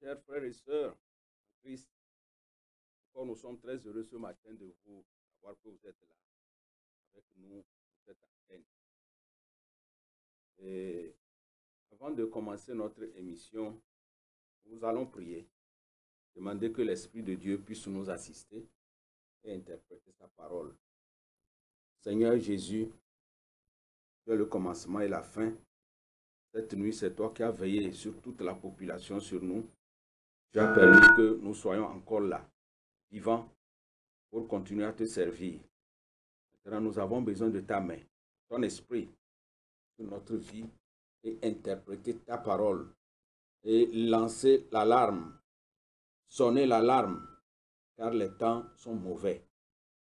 Chers frères et sœurs, en Christ, nous sommes très heureux ce matin de vous voir que vous êtes là avec nous pour cette antenne. Et avant de commencer notre émission, nous allons prier, demander que l'Esprit de Dieu puisse nous assister et interpréter sa parole. Seigneur Jésus, tu es le commencement et la fin. Cette nuit, c'est toi qui as veillé sur toute la population, sur nous. Tu as permis que nous soyons encore là, vivants, pour continuer à te servir. Maintenant, nous avons besoin de ta main, ton esprit, sur notre vie et interpréter ta parole et lancer l'alarme, sonner l'alarme, car les temps sont mauvais.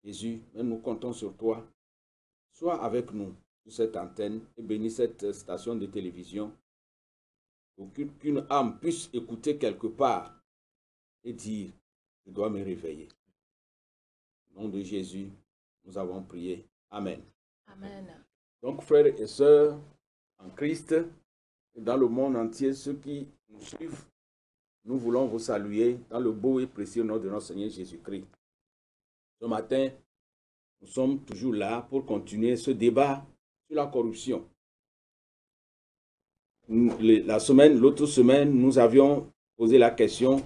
Jésus, nous comptons sur toi. Sois avec nous sur cette antenne et bénis cette station de télévision pour qu'une âme puisse écouter quelque part et dire, je dois me réveiller. Au nom de Jésus, nous avons prié. Amen. Amen. Donc, frères et sœurs en Christ, et dans le monde entier, ceux qui nous suivent, nous voulons vous saluer dans le beau et précieux nom de notre Seigneur Jésus-Christ. Ce matin, nous sommes toujours là pour continuer ce débat sur la corruption. L'autre semaine, nous avions posé la question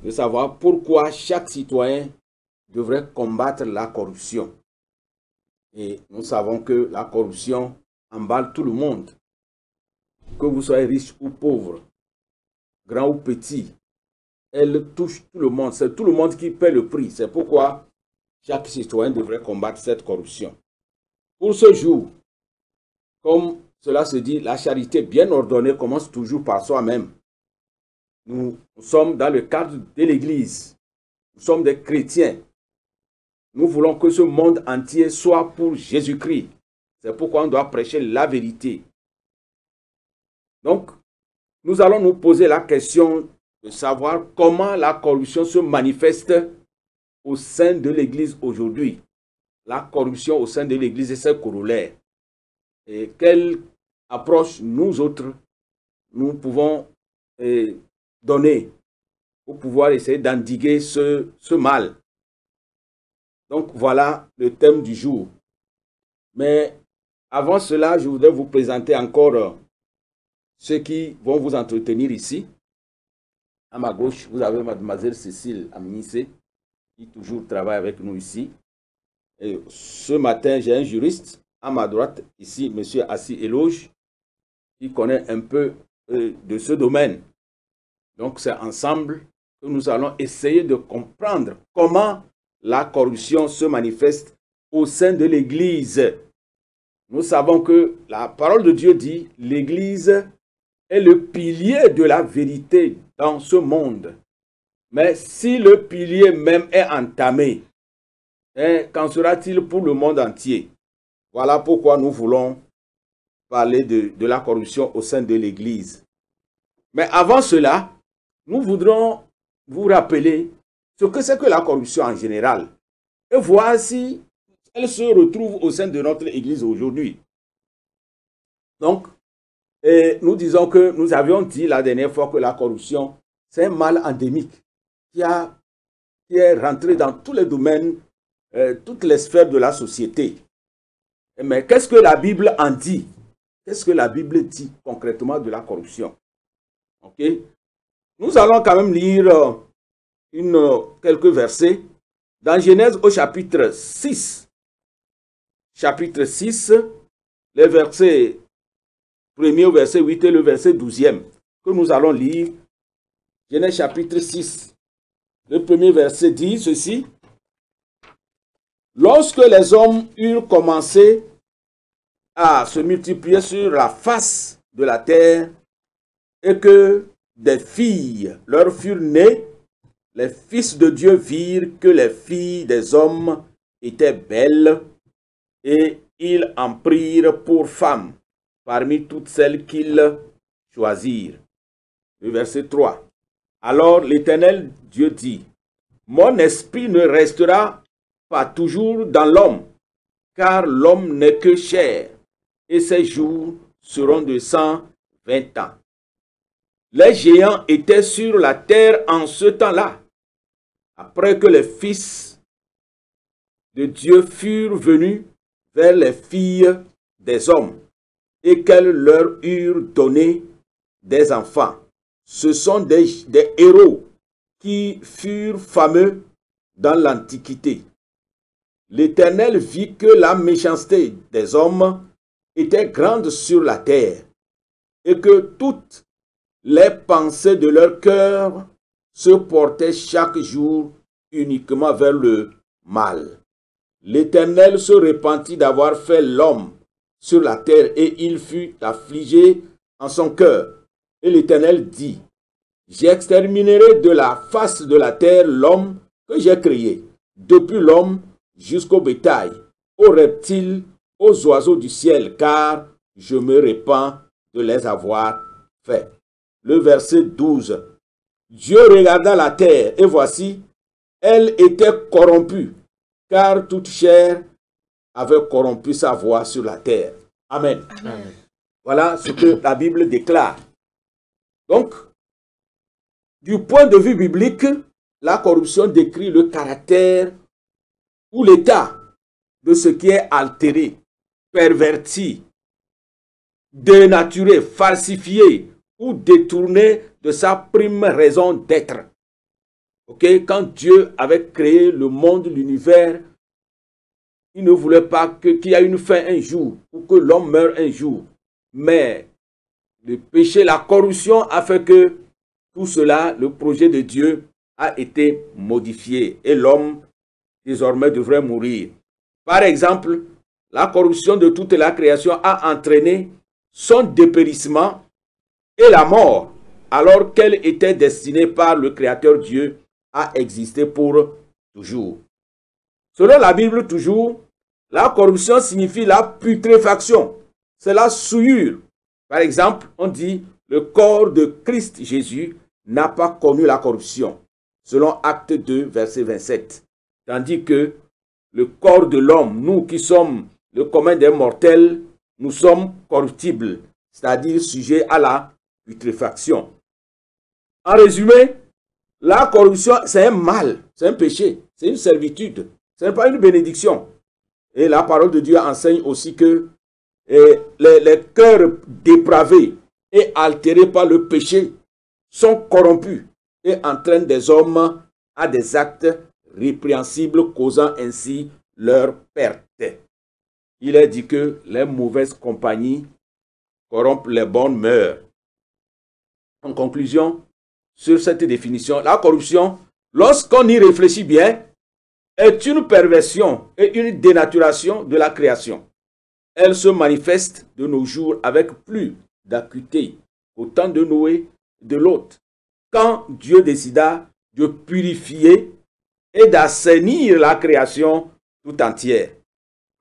de savoir pourquoi chaque citoyen devrait combattre la corruption. Et nous savons que la corruption emballe tout le monde. Que vous soyez riche ou pauvre, grand ou petit, elle touche tout le monde. C'est tout le monde qui paie le prix. C'est pourquoi chaque citoyen devrait combattre cette corruption. Pour ce jour, comme cela se dit, la charité bien ordonnée commence toujours par soi-même. Nous sommes dans le cadre de l'Église. Nous sommes des chrétiens. Nous voulons que ce monde entier soit pour Jésus-Christ. C'est pourquoi on doit prêcher la vérité. Donc, nous allons nous poser la question de savoir comment la corruption se manifeste au sein de l'Église aujourd'hui. La corruption au sein de l'Église et ses corollaires. Et quelle approche nous autres, nous pouvons donner pour pouvoir essayer d'endiguer ce mal. Donc, voilà le thème du jour. Mais avant cela, je voudrais vous présenter encore ceux qui vont vous entretenir ici. À ma gauche, vous avez mademoiselle Cécile Aminissé, qui toujours travaille avec nous ici. Et ce matin, j'ai un juriste. À ma droite, ici, monsieur Assis Eloge, qui connaît un peu de ce domaine. Donc, c'est ensemble que nous allons essayer de comprendre comment la corruption se manifeste au sein de l'Église. Nous savons que la parole de Dieu dit, l'Église est le pilier de la vérité dans ce monde. Mais si le pilier même est entamé, qu'en sera-t-il pour le monde entier? Voilà pourquoi nous voulons parler de la corruption au sein de l'Église. Mais avant cela, nous voudrons vous rappeler ce que c'est que la corruption en général et voir si elle se retrouve au sein de notre Église aujourd'hui. Donc, nous disons que nous avions dit la dernière fois que la corruption, c'est un mal endémique qui est rentré dans tous les domaines, toutes les sphères de la société. Mais qu'est-ce que la Bible en dit? Qu'est-ce que la Bible dit concrètement de la corruption? Ok? Nous allons quand même lire quelques versets dans Genèse au chapitre 6. Chapitre 6, les versets 1er au verset 8 et le verset 12e que nous allons lire. Genèse chapitre 6. Le premier verset dit ceci. Lorsque les hommes eurent commencé à se multiplier sur la face de la terre et que des filles leur furent nées, les fils de Dieu virent que les filles des hommes étaient belles et ils en prirent pour femmes parmi toutes celles qu'ils choisirent. Le verset 3. Alors l'Éternel Dieu dit, mon esprit ne restera pas toujours dans l'homme, car l'homme n'est que chair, et ses jours seront de 120 ans. Les géants étaient sur la terre en ce temps-là, après que les fils de Dieu furent venus vers les filles des hommes et qu'elles leur eurent donné des enfants. Ce sont des héros qui furent fameux dans l'Antiquité. L'Éternel vit que la méchanceté des hommes était grande sur la terre et que toutes les pensées de leur cœur se portaient chaque jour uniquement vers le mal. L'Éternel se repentit d'avoir fait l'homme sur la terre et il fut affligé en son cœur. Et l'Éternel dit, j'exterminerai de la face de la terre l'homme que j'ai créé, depuis l'homme jusqu'au bétail, aux reptiles, aux oiseaux du ciel, car je me répands de les avoir faits. Le verset 12. Dieu regarda la terre, et voici, elle était corrompue, car toute chair avait corrompu sa voix sur la terre. Amen. Amen. Voilà ce que la Bible déclare. Donc, du point de vue biblique, la corruption décrit le caractère ou l'état de ce qui est altéré, perverti, dénaturé, falsifié ou détourné de sa prime raison d'être. Okay? Quand Dieu avait créé le monde, l'univers, il ne voulait pas qu'il y ait une fin un jour ou que l'homme meure un jour. Mais le péché, la corruption a fait que tout cela, le projet de Dieu a été modifié et l'homme désormais devrait mourir. Par exemple, la corruption de toute la création a entraîné son dépérissement et la mort, alors qu'elle était destinée par le Créateur Dieu à exister pour toujours. Selon la Bible toujours, la corruption signifie la putréfaction, c'est la souillure. Par exemple, on dit le corps de Christ Jésus n'a pas connu la corruption, selon Acte 2, verset 27. Tandis que le corps de l'homme, nous qui sommes le commun des mortels, nous sommes corruptibles, c'est-à-dire sujets à la putréfaction. En résumé, la corruption, c'est un mal, c'est un péché, c'est une servitude, ce n'est pas une bénédiction. Et la parole de Dieu enseigne aussi que les cœurs dépravés et altérés par le péché sont corrompus et entraînent des hommes à des actes répréhensibles, causant ainsi leur perte. Il est dit que les mauvaises compagnies corrompent les bonnes mœurs. En conclusion, sur cette définition, la corruption, lorsqu'on y réfléchit bien, est une perversion et une dénaturation de la création. Elle se manifeste de nos jours avec plus d'acuité au temps de Noé et de Lot, quand Dieu décida de purifier et d'assainir la création tout entière.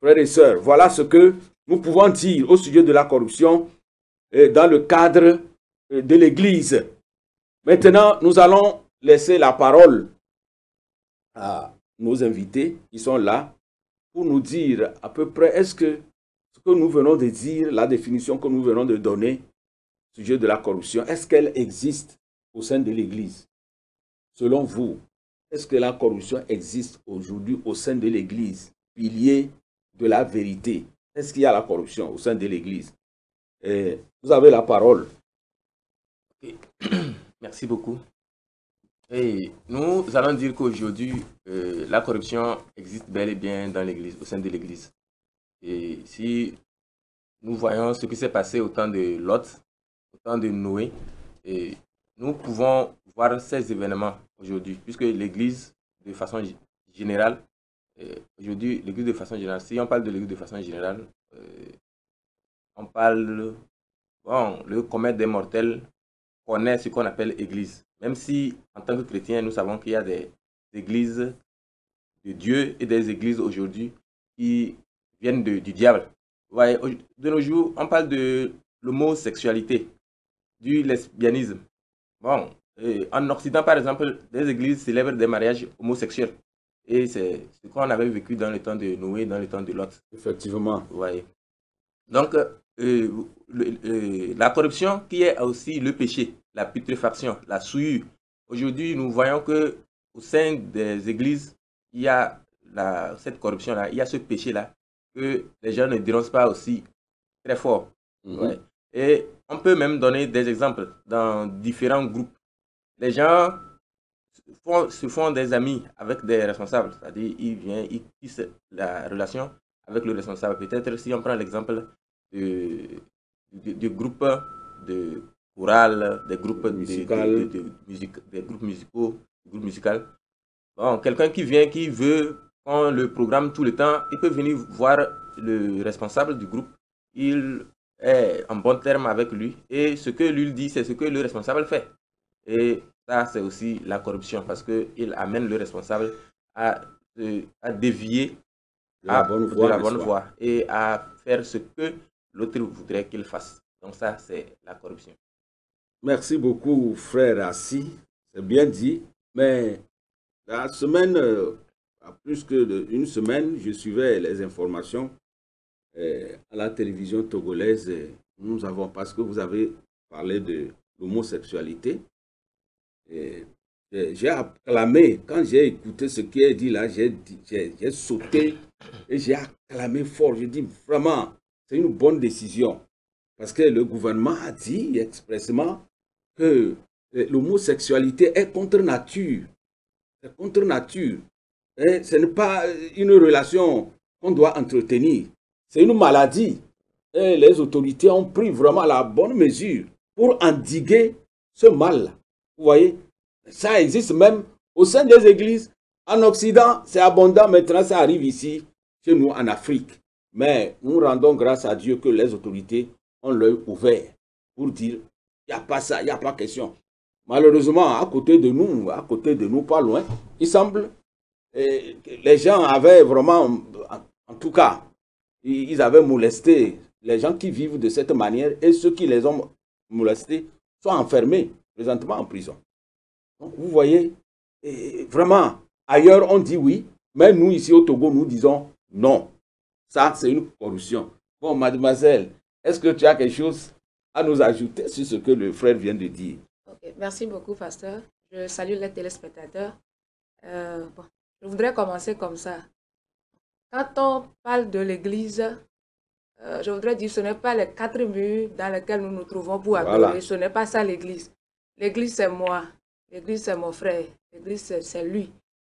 Frères et sœurs, voilà ce que nous pouvons dire au sujet de la corruption dans le cadre de l'Église. Maintenant, nous allons laisser la parole à nos invités qui sont là pour nous dire à peu près est-ce que ce que nous venons de dire, la définition que nous venons de donner au sujet de la corruption, est-ce qu'elle existe au sein de l'Église? Selon vous, est-ce que la corruption existe aujourd'hui au sein de l'Église, pilier de la vérité? Est-ce qu'il y a la corruption au sein de l'Église? Vous avez la parole. Okay. Merci beaucoup. Et nous allons dire qu'aujourd'hui, la corruption existe bel et bien dans l'Église, au sein de l'Église. Et si nous voyons ce qui s'est passé au temps de Lot, au temps de Noé, et nous pouvons voir ces événements aujourd'hui, puisque l'Église, de façon générale, aujourd'hui, l'Église de façon générale, si on parle de l'Église de façon générale, on parle, bon, le commun des mortels connaît ce qu'on appelle Église. Même si, en tant que chrétien, nous savons qu'il y a des églises de Dieu et des églises aujourd'hui qui viennent du diable. Vous voyez, de nos jours, on parle de l'homosexualité, du lesbianisme. Bon, en Occident, par exemple, des églises célèbrent des mariages homosexuels. Et c'est ce qu'on avait vécu dans le temps de Noé, dans le temps de Lot. Effectivement. Vous voyez. Donc, la corruption qui est aussi le péché. la putréfaction, la souillure. Aujourd'hui, nous voyons que au sein des églises, il y a cette corruption-là, il y a ce péché-là, que les gens ne dénoncent pas aussi très fort. Ouais. Et on peut même donner des exemples dans différents groupes. Les gens se font des amis avec des responsables, c'est-à-dire ils tissent la relation avec le responsable. Peut-être si on prend l'exemple du groupe de chorale, des groupes des groupes musicaux, groupes musicaux. Bon, quelqu'un qui vient, qui veut qu'on le programme tout le temps, il peut venir voir le responsable du groupe. Il est en bon terme avec lui et ce que lui dit, c'est ce que le responsable fait. Et ça, c'est aussi la corruption parce qu'il amène le responsable à dévier de la bonne voie et à faire ce que l'autre voudrait qu'il fasse. Donc ça, c'est la corruption. Merci beaucoup, frère Assi. C'est bien dit. Mais la semaine, à plus d'une semaine, je suivais les informations à la télévision togolaise. Nous avons, parce que vous avez parlé de l'homosexualité, j'ai acclamé, quand j'ai écouté ce qui est dit là, j'ai sauté et j'ai acclamé fort. J'ai dit vraiment, c'est une bonne décision. Parce que le gouvernement a dit expressément que l'homosexualité est contre nature. C'est contre nature. Et ce n'est pas une relation qu'on doit entretenir. C'est une maladie. Et les autorités ont pris vraiment la bonne mesure pour endiguer ce mal-là. Vous voyez, ça existe même au sein des églises. En Occident, c'est abondant. Maintenant, ça arrive ici, chez nous, en Afrique. Mais nous rendons grâce à Dieu que les autorités ont l'œil ouvert pour dire, il n'y a pas ça, il n'y a pas question. Malheureusement, à côté de nous, pas loin, il semble que les gens avaient vraiment, en tout cas, ils avaient molesté les gens qui vivent de cette manière et ceux qui les ont molestés sont enfermés présentement en prison. Donc, vous voyez, vraiment, ailleurs on dit oui, mais nous ici au Togo, nous disons non. Ça, c'est une corruption. Bon, mademoiselle, est-ce que tu as quelque chose à nous ajouter sur ce que le frère vient de dire? Okay. Merci beaucoup, pasteur. Je salue les téléspectateurs. Bon, je voudrais commencer comme ça. Quand on parle de l'Église, je voudrais dire que ce n'est pas les 4 murs dans lesquels nous nous trouvons pour adorer. Voilà. Ce n'est pas ça l'Église. L'Église, c'est moi. L'Église, c'est mon frère. L'Église, c'est lui.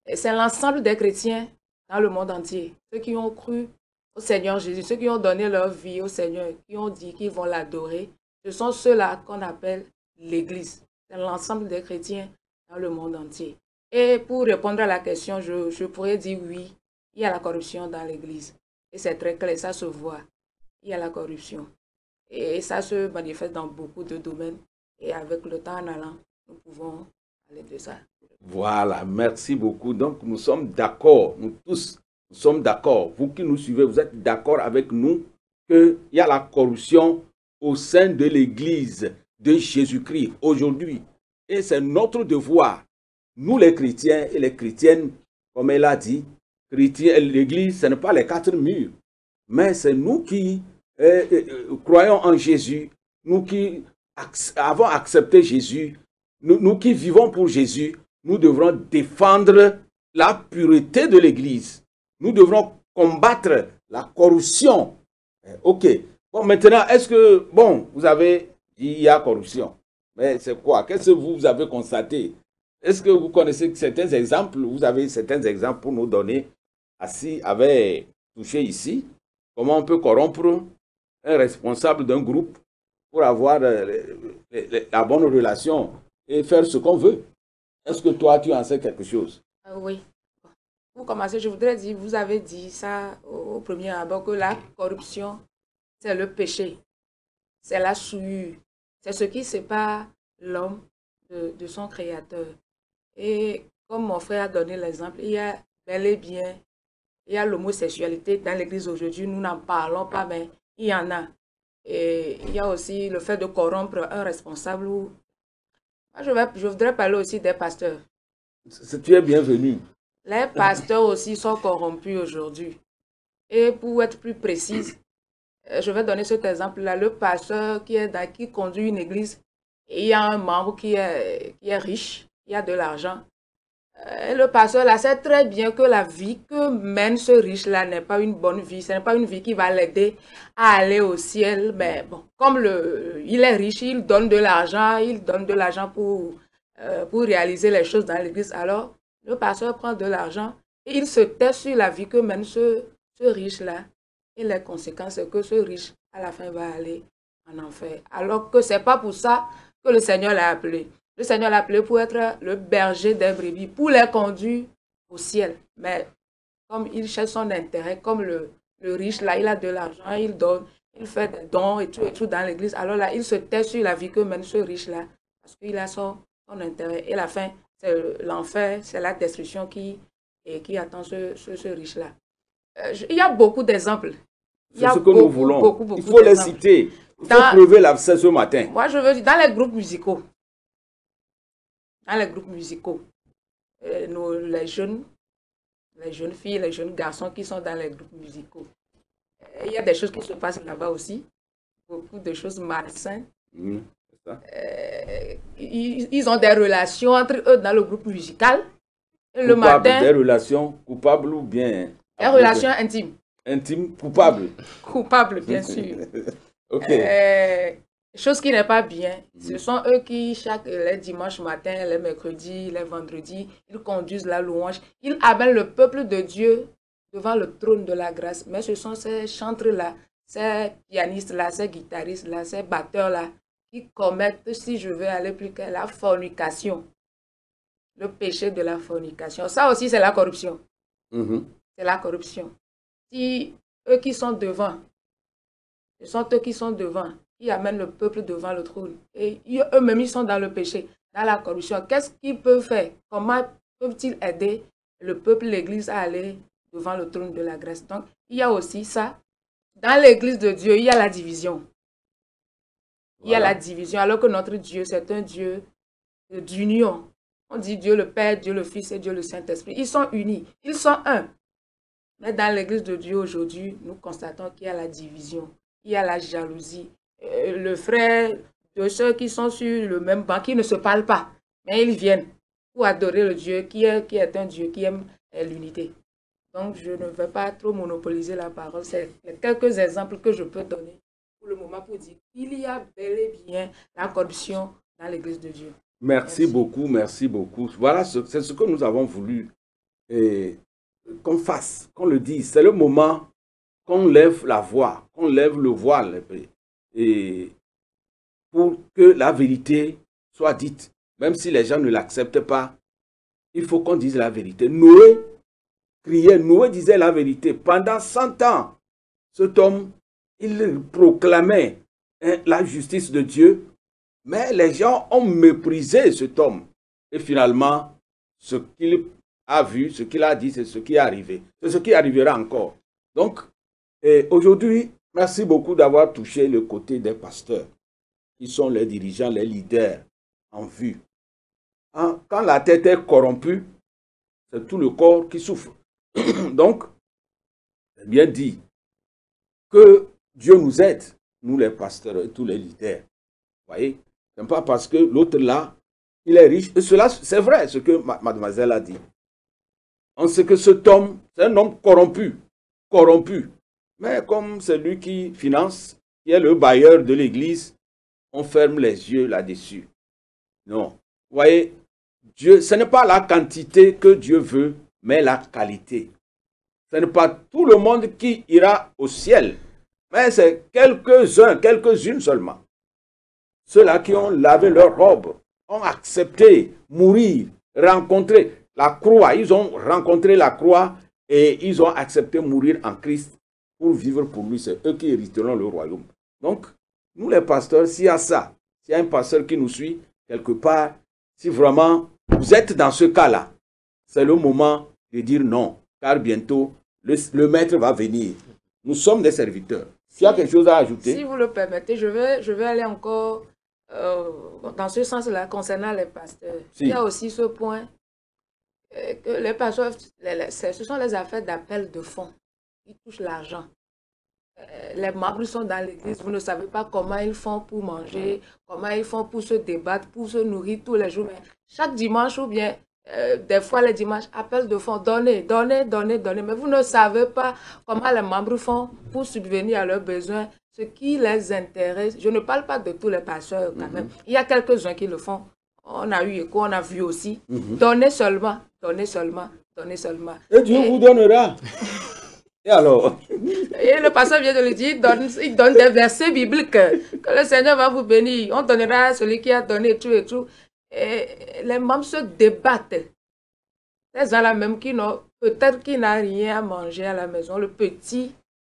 Et c'est l'ensemble des chrétiens dans le monde entier. Ceux qui ont cru au Seigneur Jésus, ceux qui ont donné leur vie au Seigneur, qui ont dit qu'ils vont l'adorer, ce sont ceux-là qu'on appelle l'Église. C'est l'ensemble des chrétiens dans le monde entier. Et pour répondre à la question, je pourrais dire oui, il y a la corruption dans l'Église. Et c'est très clair, ça se voit. Il y a la corruption. Et ça se manifeste dans beaucoup de domaines. Et avec le temps en allant, nous pouvons aller de ça. Voilà, merci beaucoup. Donc, nous sommes d'accord, nous tous, nous sommes d'accord. Vous qui nous suivez, vous êtes d'accord avec nous qu'il y a la corruption au sein de l'Église de Jésus-Christ aujourd'hui. Et c'est notre devoir, nous les chrétiens et les chrétiennes, comme elle a dit, l'Église, ce n'est pas les 4 murs, mais c'est nous qui croyons en Jésus, nous qui avons accepté Jésus, nous qui vivons pour Jésus, nous devrons défendre la pureté de l'Église. Nous devrons combattre la corruption. Ok. Bon, maintenant, est-ce que, bon, vous avez dit il y a corruption. Mais c'est quoi? Qu'est-ce que vous avez constaté? Est-ce que vous connaissez certains exemples? Vous avez certains exemples pour nous donner? Assis avait touché ici. Comment on peut corrompre un responsable d'un groupe pour avoir la bonne relation et faire ce qu'on veut? Est-ce que toi, tu en sais quelque chose? Oui. Pour commencer, je voudrais dire, vous avez dit ça au premier abord, que la corruption, c'est le péché. C'est la souillure. C'est ce qui sépare l'homme de son créateur. Et comme mon frère a donné l'exemple, il y a bel et bien, il y a l'homosexualité dans l'Église aujourd'hui. Nous n'en parlons pas, mais il y en a. Et il y a aussi le fait de corrompre un responsable. Je voudrais parler aussi des pasteurs. Tu es bienvenu. Les pasteurs aussi sont corrompus aujourd'hui. Et pour être plus précise, je vais donner cet exemple-là. Le pasteur qui conduit une église, et il y a un membre qui est riche, qui a de l'argent. Le pasteur là sait très bien que la vie que mène ce riche-là n'est pas une bonne vie, ce n'est pas une vie qui va l'aider à aller au ciel. Mais bon, comme il est riche, il donne de l'argent pour réaliser les choses dans l'église. Alors, le pasteur prend de l'argent et il se tait sur la vie que mène ce riche-là. Et les conséquences, c'est que ce riche, à la fin, va aller en enfer. Alors que ce n'est pas pour ça que le Seigneur l'a appelé. Le Seigneur l'a appelé pour être le berger des brebis, pour les conduire au ciel. Mais comme il cherche son intérêt, comme le riche, là, il a de l'argent, il donne, il fait des dons et tout dans l'église. Alors là, il se tait sur la vie que mène ce riche-là, parce qu'il a son intérêt. Et la fin, c'est l'enfer, c'est la destruction qui attend ce riche-là. Il y a beaucoup d'exemples. C'est ce que nous voulons. Il faut les citer. Il faut prouver l'abcès ce matin. Moi, je veux dire, dans les groupes musicaux, les jeunes filles, les jeunes garçons qui sont dans les groupes musicaux, il y a des choses qui se passent là-bas aussi. Beaucoup de choses malsaines. Ils ont des relations entre eux dans le groupe musical. Et le matin, des relations coupables ou bien... Des relations intimes. Intimes, coupables. Coupables, bien sûr. Ok. Chose qui n'est pas bien. Ce sont eux qui, les dimanches matin, les mercredis, les vendredis, ils conduisent la louange. Ils amènent le peuple de Dieu devant le trône de la grâce. Mais ce sont ces chantres-là, ces pianistes-là, ces guitaristes-là, ces batteurs-là qui commettent, si je veux aller plus clair, la fornication. Le péché de la fornication. Ça aussi, c'est la corruption. C'est la corruption. Si eux qui sont devant, ce sont eux qui sont devant, qui amènent le peuple devant le trône. Et eux-mêmes, ils sont dans le péché, dans la corruption. Qu'est-ce qu'ils peuvent faire? Comment peuvent-ils aider le peuple, l'Église à aller devant le trône de la grâce? Donc, il y a aussi ça. Dans l'Église de Dieu, il y a la division. Il y a la division, alors que notre Dieu, c'est un Dieu d'union. On dit Dieu le Père, Dieu le Fils et Dieu le Saint-Esprit. Ils sont unis, ils sont un. Mais dans l'Église de Dieu aujourd'hui, nous constatons qu'il y a la division, il y a la jalousie. Le frère de ceux qui sont sur le même banc, qui ne se parlent pas, mais ils viennent pour adorer le Dieu qui est un Dieu qui aime l'unité. Donc, je ne vais pas trop monopoliser la parole. C'est quelques exemples que je peux donner pour le moment pour dire qu'il y a bel et bien la corruption dans l'Église de Dieu. Merci beaucoup, merci beaucoup. Voilà, c'est ce que nous avons voulu qu'on fasse, qu'on le dise. C'est le moment qu'on lève la voix, qu'on lève le voile et pour que la vérité soit dite. Même si les gens ne l'acceptent pas, il faut qu'on dise la vérité. Noé criait, Noé disait la vérité. Pendant 100 ans, cet homme, il proclamait la justice de Dieu. Mais les gens ont méprisé cet homme. Et finalement, ce qu'il a vu, ce qu'il a dit, c'est ce qui est arrivé. C'est ce qui arrivera encore. Donc, aujourd'hui, merci beaucoup d'avoir touché le côté des pasteurs, qui sont les dirigeants, les leaders en vue. Quand la tête est corrompue, c'est tout le corps qui souffre. Donc, c'est bien dit que Dieu nous aide, nous les pasteurs et tous les leaders. Vous voyez? Ce n'est pas parce que l'autre là, il est riche. Et cela, c'est vrai, ce que mademoiselle a dit. On sait que cet homme, c'est un homme corrompu. Corrompu. Mais comme c'est lui qui finance, qui est le bailleur de l'église, on ferme les yeux là-dessus. Non. Vous voyez, Dieu, ce n'est pas la quantité que Dieu veut, mais la qualité. Ce n'est pas tout le monde qui ira au ciel, mais c'est quelques-uns, quelques-unes seulement. Ceux-là qui ont lavé leurs robes, ont accepté mourir, rencontrer la croix. Ils ont rencontré la croix et ils ont accepté mourir en Christ pour vivre pour lui. C'est eux qui hériteront le royaume. Donc, nous les pasteurs, s'il y a ça, s'il y a un pasteur qui nous suit, quelque part, si vraiment vous êtes dans ce cas-là, c'est le moment de dire non, car bientôt, le maître va venir. Nous sommes des serviteurs. S'il y a quelque chose à ajouter. Si vous le permettez, je vais aller encore dans ce sens-là concernant les pasteurs. Si. Il y a aussi ce point que les pasteurs, ce sont les affaires d'appel de fonds qui touchent l'argent. les membres sont dans l'église, vous ne savez pas comment ils font pour manger, comment ils font pour se débattre, pour se nourrir tous les jours. Mais chaque dimanche ou bien des fois les dimanches, appel de fonds, donnez, donnez, donnez, donnez. Mais vous ne savez pas comment les membres font pour subvenir à leurs besoins, ce qui les intéresse. Je ne parle pas de tous les pasteurs quand même. Il y a quelques-uns qui le font. On a eu écho, on a vu aussi. Donnez seulement, donnez seulement, donnez seulement. Et Dieu vous donnera. Et alors? Et le pasteur vient de le dire, il donne des versets bibliques que le Seigneur va vous bénir. On donnera à celui qui a donné tout et tout. Et les membres se débattent. Ces gens-là même qui n'ont, peut-être qu'il n'a rien à manger à la maison. Le petit,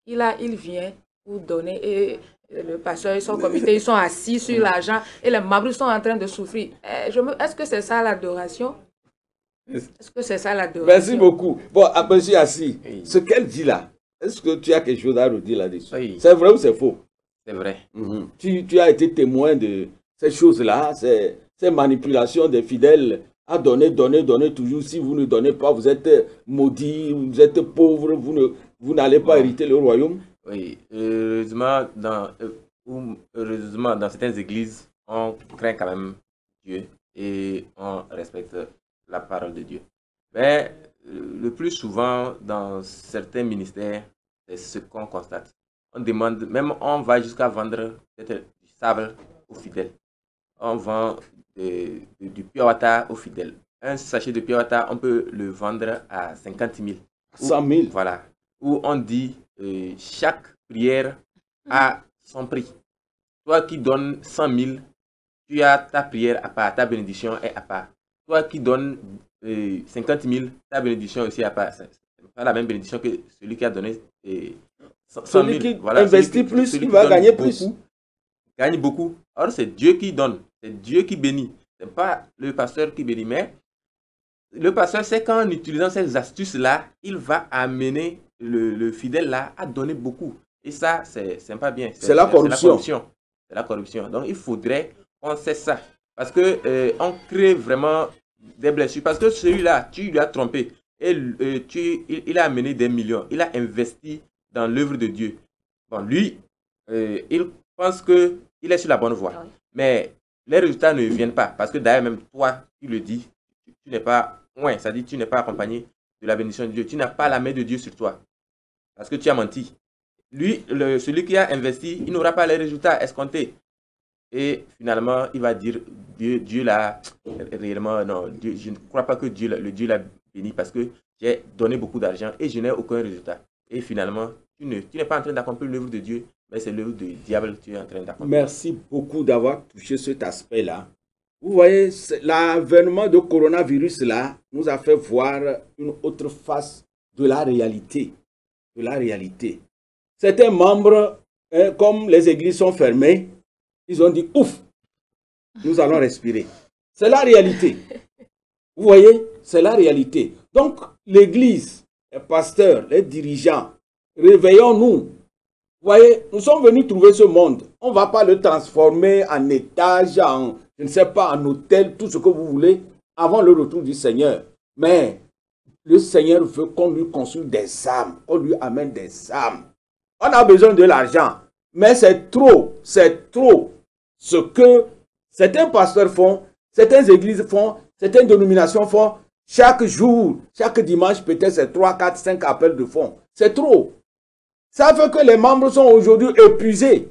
il vient pour donner. Et le pasteur et son comité, ils sont assis sur l'argent et les membres sont en train de souffrir. Est-ce que c'est ça l'adoration? Est-ce que c'est ça l'adoration? Merci beaucoup. Bon, monsieur Assis, ce qu'elle dit là, est-ce que tu as quelque chose à redire là-dessus? Oui. C'est vrai ou c'est faux? C'est vrai. Tu as été témoin de ces choses-là, ces manipulations des fidèles à donner, donner, donner toujours. Si vous ne donnez pas, vous êtes maudits, vous êtes pauvres, vous n'allez pas hériter le royaume. Oui, heureusement, dans certaines églises, on craint quand même Dieu et on respecte la parole de Dieu. Mais le plus souvent, dans certains ministères, c'est ce qu'on constate. On demande, même on va jusqu'à vendre du sable aux fidèles. On vend du pure water aux fidèles. Un sachet de pure water, on peut le vendre à 50 000. 100 000. Voilà. Où on dit chaque prière a son prix. Toi qui donnes 100 000, tu as ta prière à part, ta bénédiction est à part. Toi qui donnes 50 000, ta bénédiction aussi à part. Ce n'est pas la même bénédiction que celui qui a donné 100 000. Celui qui investit plus, il va gagner plus. Gagne beaucoup. Or, c'est Dieu qui donne. C'est Dieu qui bénit. Ce n'est pas le pasteur qui bénit. Mais le pasteur sait qu'en utilisant ces astuces-là, il va amener le fidèle là à donner beaucoup. Et ça, c'est pas bien. C'est la corruption. C'est la corruption. Donc, il faudrait qu'on sait ça. Parce que on crée vraiment des blessures. Parce que celui-là, tu lui as trompé. Et il a amené des millions. Il a investi dans l'œuvre de Dieu. Bon, lui, il pense qu'il est sur la bonne voie. Mais les résultats ne viennent pas. Parce que d'ailleurs, même toi, tu le dis, tu n'es pas loin. Ça dit, tu n'es pas accompagné de la bénédiction de Dieu. Tu n'as pas la main de Dieu sur toi. Parce que tu as menti. Lui, celui qui a investi, il n'aura pas les résultats escomptés. Et finalement, il va dire, Dieu l'a réellement, non, Dieu, je ne crois pas que Dieu l'a béni parce que j'ai donné beaucoup d'argent et je n'ai aucun résultat. Et finalement, tu n'es pas en train d'accomplir l'œuvre de Dieu, mais c'est l'œuvre du diable que tu es en train d'accomplir. Merci beaucoup d'avoir touché cet aspect-là. Vous voyez, l'avènement de coronavirus là nous a fait voir une autre face de la réalité. De la réalité. Certains membres, comme les églises sont fermées, ils ont dit, ouf, nous allons respirer. C'est la réalité. Vous voyez, c'est la réalité. Donc, l'église, les pasteurs, les dirigeants, réveillons-nous. Vous voyez, nous sommes venus trouver ce monde. On ne va pas le transformer en étage, en, je ne sais pas, en hôtel, tout ce que vous voulez, avant le retour du Seigneur. Mais le Seigneur veut qu'on lui construise des âmes, qu'on lui amène des âmes. On a besoin de l'argent, mais c'est trop ce que certains pasteurs font, certaines églises font, certaines dénominations font. Chaque jour, chaque dimanche, peut-être c'est 3, 4, 5 appels de fonds. C'est trop. Ça fait que les membres sont aujourd'hui épuisés.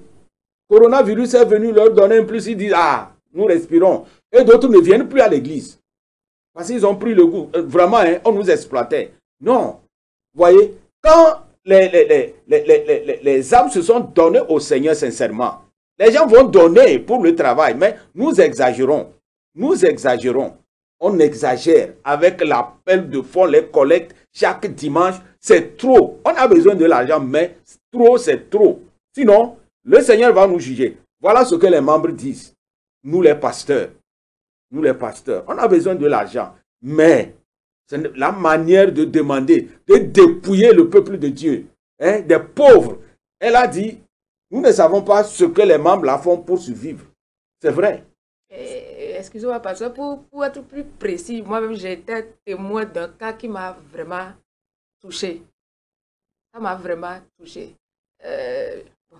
Coronavirus est venu leur donner un plus, ils disent, ah, nous respirons. Et d'autres ne viennent plus à l'église. Parce qu'ils ont pris le goût. Vraiment, hein, on nous exploitait. Non. Vous voyez, quand les âmes se sont données au Seigneur sincèrement, les gens vont donner pour le travail, mais nous exagérons. Nous exagérons. On exagère avec l'appel de fonds, les collectes chaque dimanche. C'est trop. On a besoin de l'argent, mais trop, c'est trop. Sinon, le Seigneur va nous juger. Voilà ce que les membres disent. Nous les pasteurs. Nous les pasteurs. On a besoin de l'argent. Mais c'est la manière de demander, de dépouiller le peuple de Dieu, hein, des pauvres. Elle a dit, nous ne savons pas ce que les membres la font pour survivre. C'est vrai. Excusez-moi, pasteur, pour être plus précis, moi-même j'ai été témoin d'un cas qui m'a vraiment touché. Ça m'a vraiment touché. Bon,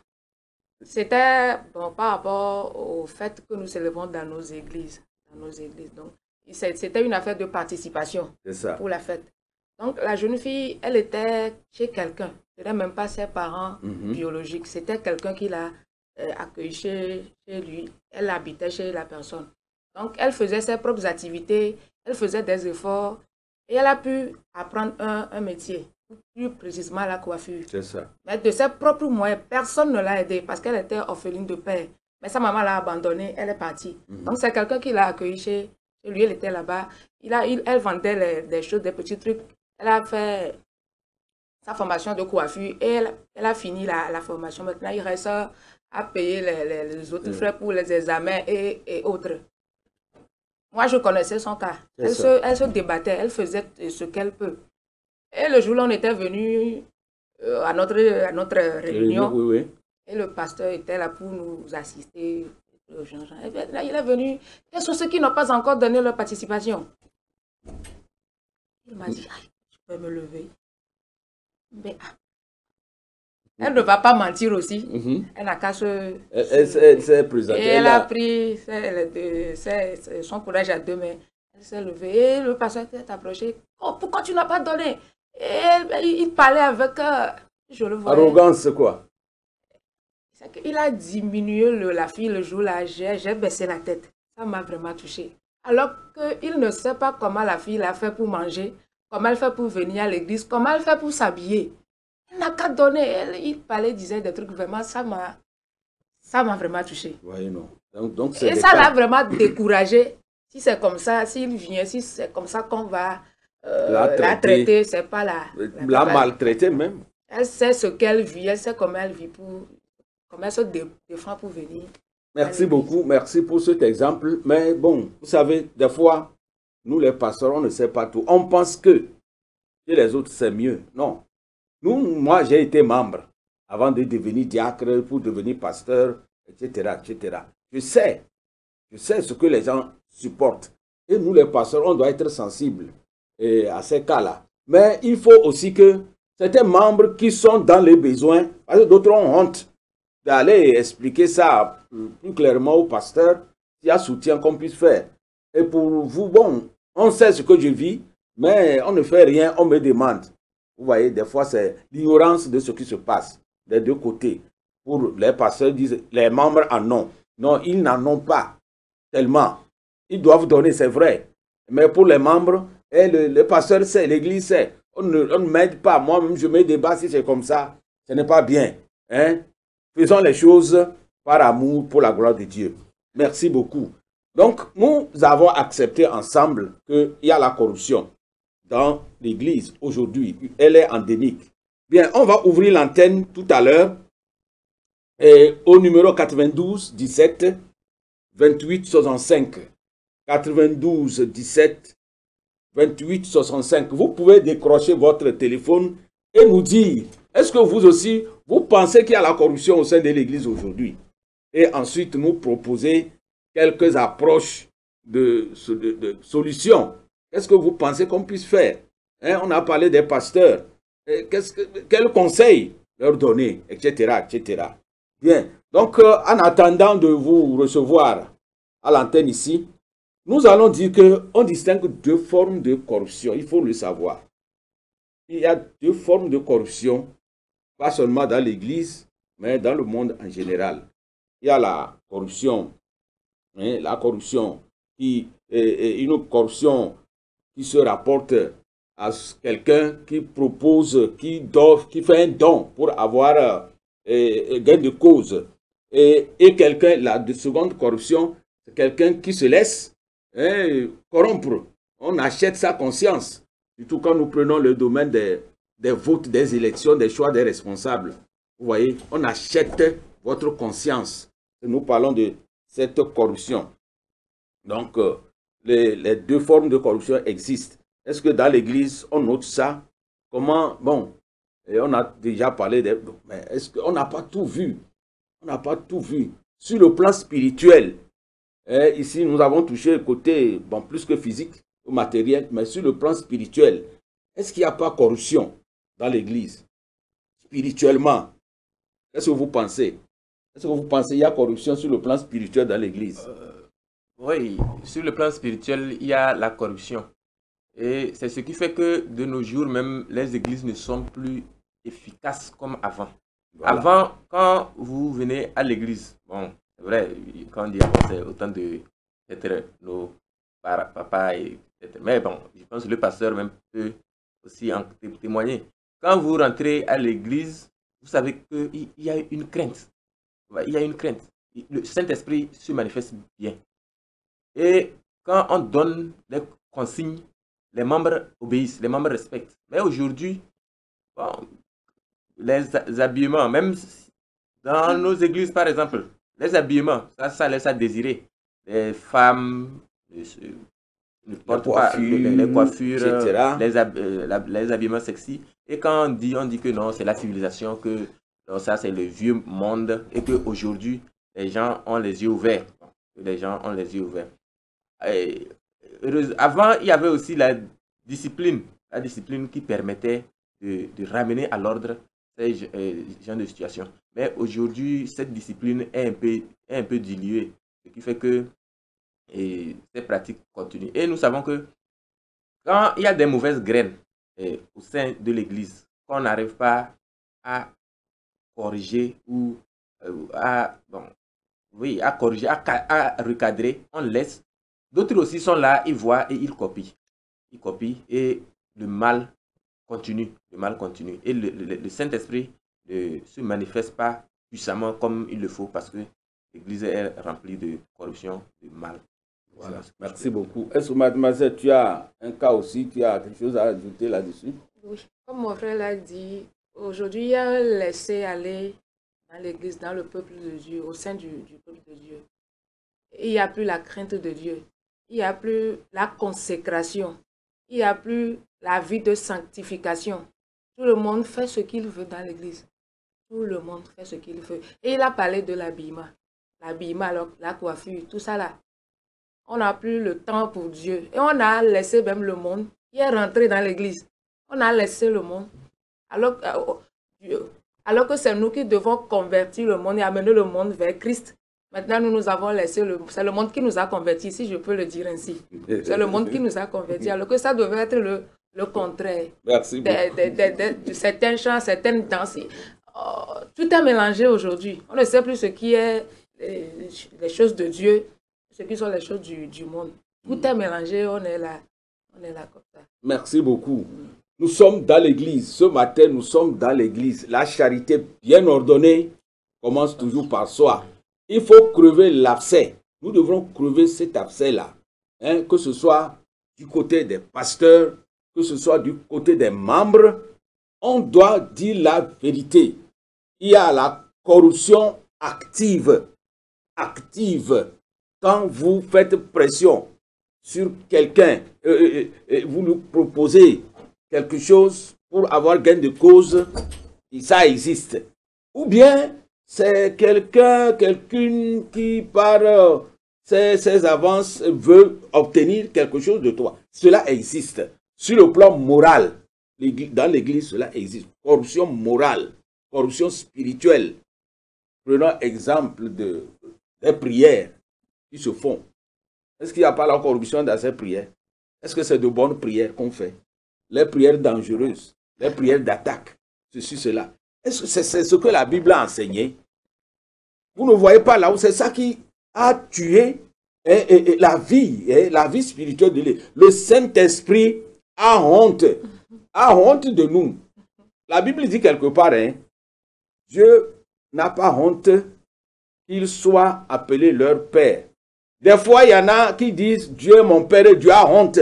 c'était bon, par rapport au fait que nous célébrons dans nos églises. Donc, c'était une affaire de participation pour la fête. Donc, la jeune fille, elle était chez quelqu'un. Ce n'était même pas ses parents biologiques. C'était quelqu'un qui l'a accueilli chez lui. Elle habitait chez la personne. Donc, elle faisait ses propres activités. Elle faisait des efforts. Et elle a pu apprendre un métier. Plus précisément la coiffure. C'est ça. Mais de ses propres moyens, personne ne l'a aidée parce qu'elle était orpheline de père. Mais sa maman l'a abandonnée, elle est partie. Donc c'est quelqu'un qui l'a accueillie chez lui, elle était là-bas. Elle vendait des choses, des petits trucs. Elle a fait sa formation de coiffure et elle a fini la formation. Maintenant, il reste à payer les autres frais pour les examens et autres. Moi, je connaissais son cas. Elle se débattait, elle faisait ce qu'elle peut. Et le jour où on était venu à notre réunion, oui. Et le pasteur était là pour nous assister. Et là, il est venu. Quels sont ceux qui n'ont pas encore donné leur participation? Il m'a dit, je peux me lever. Mais elle ne va pas mentir aussi. Elle n'a qu'à se... Elle s'est présentée. Et elle a pris son courage à deux mains. Elle s'est levée. Et le pasteur s'est approché. Oh, pourquoi tu n'as pas donné? Et il parlait avec... je le vois. Arrogance, quoi. Il a diminué la fille le jour-là. J'ai baissé la tête. Ça m'a vraiment touchée. Alors qu'il ne sait pas comment la fille l'a fait pour manger, comment elle fait pour venir à l'église, comment elle fait pour s'habiller. Elle n'a qu'à donner. Il parlait, disait des trucs vraiment, ça m'a vraiment touchée. Oui, non. Donc, et ça l'a vraiment découragée. Si c'est comme ça, s'il vient, si c'est comme ça qu'on va la traiter, c'est pas la maltraiter même. Elle sait ce qu'elle vit, elle sait comment elle vit comment elle se défend pour venir. Merci beaucoup, merci pour cet exemple. Mais bon, vous savez, des fois, nous les pasteurs, on ne sait pas tout. On pense que chez les autres, c'est mieux. Non. Moi, j'ai été membre avant de devenir diacre, pour devenir pasteur, etc., etc. Je sais ce que les gens supportent. Et nous, les pasteurs, on doit être sensibles à ces cas-là. Mais il faut aussi que certains membres qui sont dans les besoins, parce que d'autres ont honte d'aller expliquer ça plus clairement au pasteur, s'il y a soutien qu'on puisse faire. Et pour vous, bon, on sait ce que je vis, mais on ne fait rien, on me demande. Vous voyez, des fois, c'est l'ignorance de ce qui se passe des deux côtés. Pour les pasteurs, disent, les membres en ont. Non, ils n'en ont pas tellement. Ils doivent donner, c'est vrai. Mais pour les membres, le pasteur sait, l'église sait. On ne m'aide pas. Moi-même, je me débat si c'est comme ça. Ce n'est pas bien. Hein? Faisons les choses par amour pour la gloire de Dieu. Merci beaucoup. Donc, nous avons accepté ensemble qu'il y a la corruption dans l'église aujourd'hui. Elle est endémique. Bien, on va ouvrir l'antenne tout à l'heure au numéro 92 17 28 65. 92 17 28 65. Vous pouvez décrocher votre téléphone et nous dire, est-ce que vous aussi, vous pensez qu'il y a la corruption au sein de l'église aujourd'hui? Et ensuite, nous proposer quelques approches de solutions. Qu'est-ce que vous pensez qu'on puisse faire? On a parlé des pasteurs. Quels conseils leur donner, etc., etc. Bien. Donc, en attendant de vous recevoir à l'antenne ici, nous allons dire qu'on distingue deux formes de corruption. Il faut le savoir. Il y a deux formes de corruption, pas seulement dans l'Église, mais dans le monde en général. Il y a la corruption qui est une corruption qui se rapporte à quelqu'un qui propose, qui fait un don pour avoir gain de cause. Et quelqu'un, la seconde corruption, c'est quelqu'un qui se laisse corrompre. On achète sa conscience. Surtout quand nous prenons le domaine des votes, des élections, des choix des responsables. Vous voyez, on achète votre conscience. Nous parlons de cette corruption. Donc, les deux formes de corruption existent. Est-ce que dans l'Église, on note ça? Comment? Bon, et on a déjà parlé mais est-ce qu'on n'a pas tout vu? On n'a pas tout vu. Sur le plan spirituel, ici, nous avons touché le côté, bon, plus que physique ou matériel, mais sur le plan spirituel, est-ce qu'il n'y a pas corruption dans l'Église? Spirituellement, Qu'est-ce que vous pensez? Est-ce que vous pensez qu'il y a corruption sur le plan spirituel dans l'Église? Oui, sur le plan spirituel, il y a la corruption. Et c'est ce qui fait que de nos jours, même les églises ne sont plus efficaces comme avant. Voilà. Avant, quand vous venez à l'église, bon, c'est vrai, quand on dit avant, c'est autant de peut-être nos papas, mais bon, je pense que le pasteur même peut aussi en témoigner. Quand vous rentrez à l'église, vous savez qu'il y a une crainte. Il y a une crainte. Le Saint-Esprit se manifeste bien. Et quand on donne les consignes, les membres obéissent, les membres respectent. Mais aujourd'hui, bon, les habillements, même dans nos églises par exemple, les habillements, ça laisse à désirer. Les femmes ne portent pas les coiffures, etc. les habillements sexy. Et quand on dit que non, c'est la civilisation, que non, ça c'est le vieux monde et qu'aujourd'hui, les gens ont les yeux ouverts. Les gens ont les yeux ouverts. Et, avant, il y avait aussi la discipline qui permettait de ramener à l'ordre ces genres de situations. Mais aujourd'hui, cette discipline est un peu diluée, ce qui fait que ces pratiques continuent. Et nous savons que quand il y a des mauvaises graines au sein de l'Église, qu'on n'arrive pas à corriger ou à corriger, à recadrer, on laisse. D'autres aussi sont là, ils voient et ils copient. Ils copient et le mal continue. Le mal continue. Et le Saint-Esprit ne se manifeste pas puissamment comme il le faut parce que l'Église est remplie de corruption, de mal. Voilà. Merci beaucoup. Est-ce que mademoiselle, tu as un cas aussi, tu as quelque chose à ajouter là-dessus? Oui, comme mon frère l'a dit, aujourd'hui, il y a un laisser-aller dans l'Église, dans le peuple de Dieu, au sein du peuple de Dieu. Et il n'y a plus la crainte de Dieu. Il n'y a plus la consécration. Il n'y a plus la vie de sanctification. Tout le monde fait ce qu'il veut dans l'Église. Tout le monde fait ce qu'il veut. Et il a parlé de l'habillement. L'habillement, la coiffure, tout ça là. On n'a plus le temps pour Dieu. Et on a laissé même le monde qui est rentré dans l'Église. On a laissé le monde. Alors que c'est nous qui devons convertir le monde et amener le monde vers Christ. Maintenant, nous avons laissé c'est le monde qui nous a convertis, si je peux le dire ainsi. C'est le monde qui nous a convertis, alors que ça devait être le contraire. Merci de certains chants, certaines danses. Tout est mélangé aujourd'hui. On ne sait plus ce qui est les choses de Dieu, ce qui sont les choses du monde. Tout est mélangé, on est là comme ça. Merci beaucoup. Nous sommes dans l'église. Ce matin, nous sommes dans l'église. La charité bien ordonnée commence toujours par soi. Il faut crever l'abcès. Nous devrons crever cet abcès-là. Hein, que ce soit du côté des pasteurs, que ce soit du côté des membres, on doit dire la vérité. Il y a la corruption active. Active. Quand vous faites pression sur quelqu'un, vous lui proposez quelque chose pour avoir gain de cause, ça existe. Ou bien, c'est quelqu'une qui, par ses avances, veut obtenir quelque chose de toi. Cela existe. Sur le plan moral, dans l'Église, cela existe. Corruption morale, corruption spirituelle. Prenons exemple des prières qui se font. Est-ce qu'il n'y a pas la corruption dans ces prières? Est-ce que c'est de bonnes prières qu'on fait? Les prières dangereuses, les prières d'attaque, ceci, cela. Est-ce que c'est ce que la Bible a enseigné? Vous ne voyez pas là où c'est ça qui a tué la vie spirituelle de l'Église. Le Saint-Esprit a honte de nous. La Bible dit quelque part, hein, Dieu n'a pas honte qu'ils soient appelés leur Père. Des fois, il y en a qui disent Dieu est mon Père et Dieu a honte.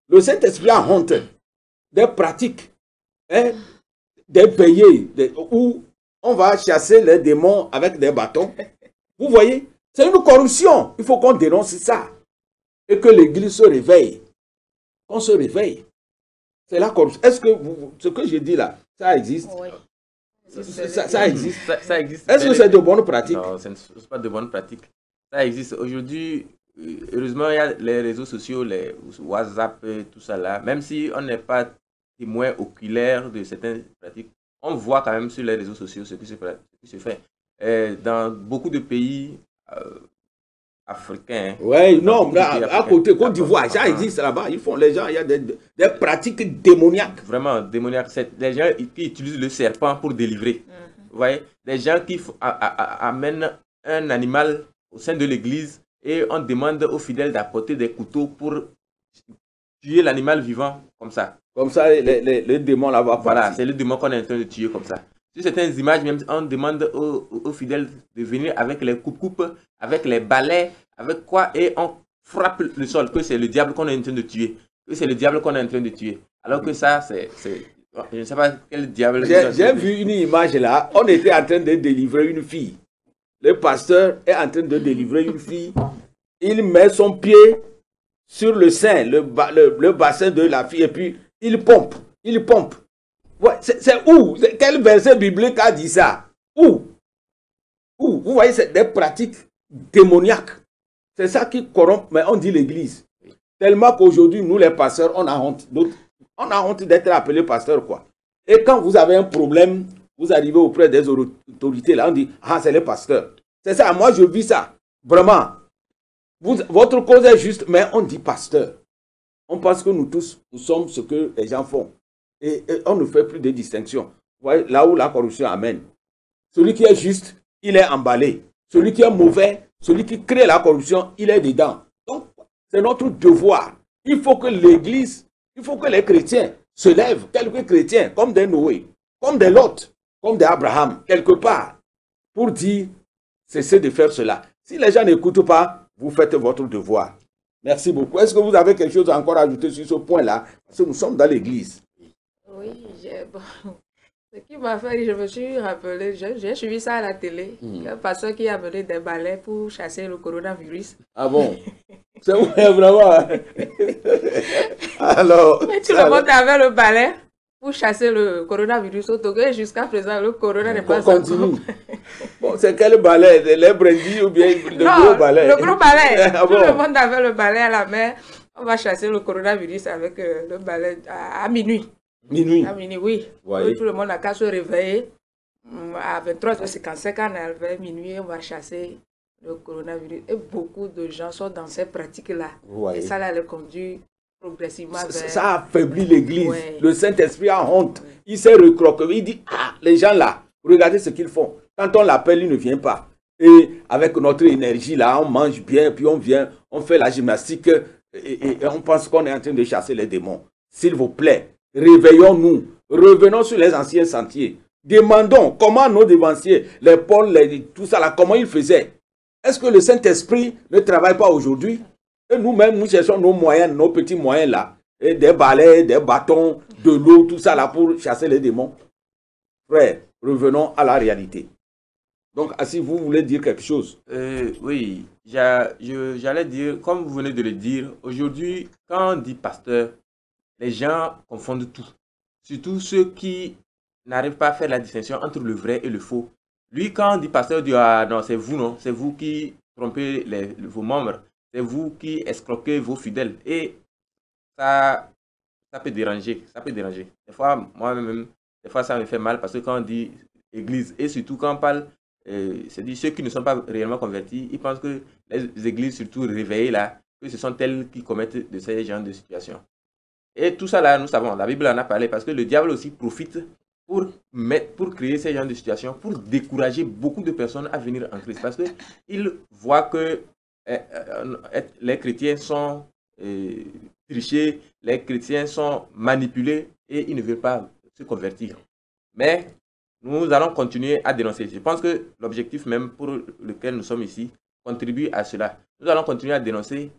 Le Saint-Esprit a honte des pratiques, hein, des veillées où on va chasser les démons avec des bâtons. Vous voyez, c'est une corruption. Il faut qu'on dénonce ça. Et que l'Église se réveille. Qu'on se réveille. C'est la corruption. Est-ce que ce que je dis là, ça existe? Oui. Ça existe. Ça existe. Est-ce que c'est de bonnes pratiques? Non, ce n'est pas de bonnes pratiques. Ça existe. Aujourd'hui, heureusement, il y a les réseaux sociaux, les WhatsApp, tout ça là. Même si on n'est pas témoin oculaire de certaines pratiques, on voit quand même sur les réseaux sociaux ce qui se fait. Dans beaucoup de pays africains. Oui, non, à côté, Côte d'Ivoire, ça existe là-bas. Ils font les gens, il y a des pratiques démoniaques. Vraiment démoniaques. C'est des gens qui utilisent le serpent pour délivrer. Vous voyez, des gens qui amènent un animal au sein de l'église et on demande aux fidèles d'apporter des couteaux pour tuer l'animal vivant comme ça. Comme ça, les démons là-bas. Voilà, c'est le démon qu'on est en train de tuer comme ça. Sur certaines images, même, on demande aux fidèles de venir avec les coupes-coupes, avec les balais, avec quoi, et on frappe le sol, que c'est le diable qu'on est en train de tuer. Que c'est le diable qu'on est en train de tuer. Alors que ça, c'est je ne sais pas quel diable. J'ai vu une image là, on était en train de délivrer une fille. Le pasteur est en train de délivrer une fille. Il met son pied sur le sein, le bassin de la fille, et puis il pompe. Il pompe. Ouais, c'est où? Quel verset biblique a dit ça? Où? Vous voyez, c'est des pratiques démoniaques. C'est ça qui corrompt, mais on dit l'église. Tellement qu'aujourd'hui, nous les pasteurs, on a honte. On a honte d'être appelé pasteur, quoi. Et quand vous avez un problème, vous arrivez auprès des autorités, là, on dit, ah, c'est le pasteur. C'est ça, moi je vis ça. Vraiment. Votre cause est juste, mais on dit pasteur. On pense que nous tous, nous sommes ce que les gens font. Et on ne fait plus de distinction. Vous voyez, là où la corruption amène. Celui qui est juste, il est emballé. Celui qui est mauvais, celui qui crée la corruption, il est dedans. Donc, c'est notre devoir. Il faut que l'Église, il faut que les chrétiens se lèvent, quelques chrétiens, comme des Noé, comme des Lot, comme des Abraham, quelque part, pour dire, cessez de faire cela. Si les gens n'écoutent pas, vous faites votre devoir. Merci beaucoup. Est-ce que vous avez quelque chose à encore ajouter sur ce point-là? Parce que nous sommes dans l'Église. Oui, bon, ce qui m'a fait, je me suis rappelé, j'ai suivi ça à la télé. Il y a un pasteur qui a amené des balais pour chasser le coronavirus. Ah bon? C'est vrai, vraiment. Alors, et tout le monde avait le balai pour chasser le coronavirus au Togo. Et jusqu'à présent, le corona n'est pas continue. Bon, c'est quel balai? Les brindilles ou bien le gros balai? Le gros balai. Ah tout bon? le monde avait le balai à la main. On va chasser le coronavirus avec le balai à minuit. Minuit. À minuit, oui. Ouais. Tout le monde n'a qu'à se réveiller. À 23h55, quand on est arrivé minuit, on va chasser le coronavirus. Et beaucoup de gens sont dans ces pratiques-là. Ouais. Et ça, là, le conduit progressivement vers... Ça affaiblit l'Église. Ouais. Le Saint-Esprit a honte. Il s'est recroquevillé. Il dit, ah, les gens là, regardez ce qu'ils font. Quand on l'appelle, il ne vient pas. Et avec notre énergie là, on mange bien, puis on vient, on fait la gymnastique et on pense qu'on est en train de chasser les démons. S'il vous plaît, réveillons-nous. Revenons sur les anciens sentiers. Demandons comment nos dévanciers, les Paul, tout ça là, comment ils faisaient. Est-ce que le Saint-Esprit ne travaille pas aujourd'hui? Et nous-mêmes, nous cherchons nos moyens, nos petits moyens là. Et des balais, des bâtons, de l'eau, tout ça là pour chasser les démons. Frère, revenons à la réalité. Donc, si vous voulez dire quelque chose. Oui, j'allais dire, comme vous venez de le dire, aujourd'hui, quand on dit pasteur, les gens confondent tout. Surtout ceux qui n'arrivent pas à faire la distinction entre le vrai et le faux. Lui, quand on dit pasteur, il dit, ah non, c'est vous qui trompez vos membres, c'est vous qui escroquez vos fidèles. Et ça peut déranger, Des fois, moi-même, des fois, ça me fait mal parce que quand on dit église, et surtout quand on parle, c'est-à-dire ceux qui ne sont pas réellement convertis, ils pensent que les églises, surtout réveillées là, que ce sont elles qui commettent de ces genres de situations. Et tout ça là, nous savons, la Bible en a parlé parce que le diable aussi profite pour créer ces genres de situations, pour décourager beaucoup de personnes à venir en Christ. Parce qu'il voit que les chrétiens sont trichés, les chrétiens sont manipulés et ils ne veulent pas se convertir. Mais nous allons continuer à dénoncer. Je pense que l'objectif même pour lequel nous sommes ici contribue à cela. Nous allons continuer à dénoncer.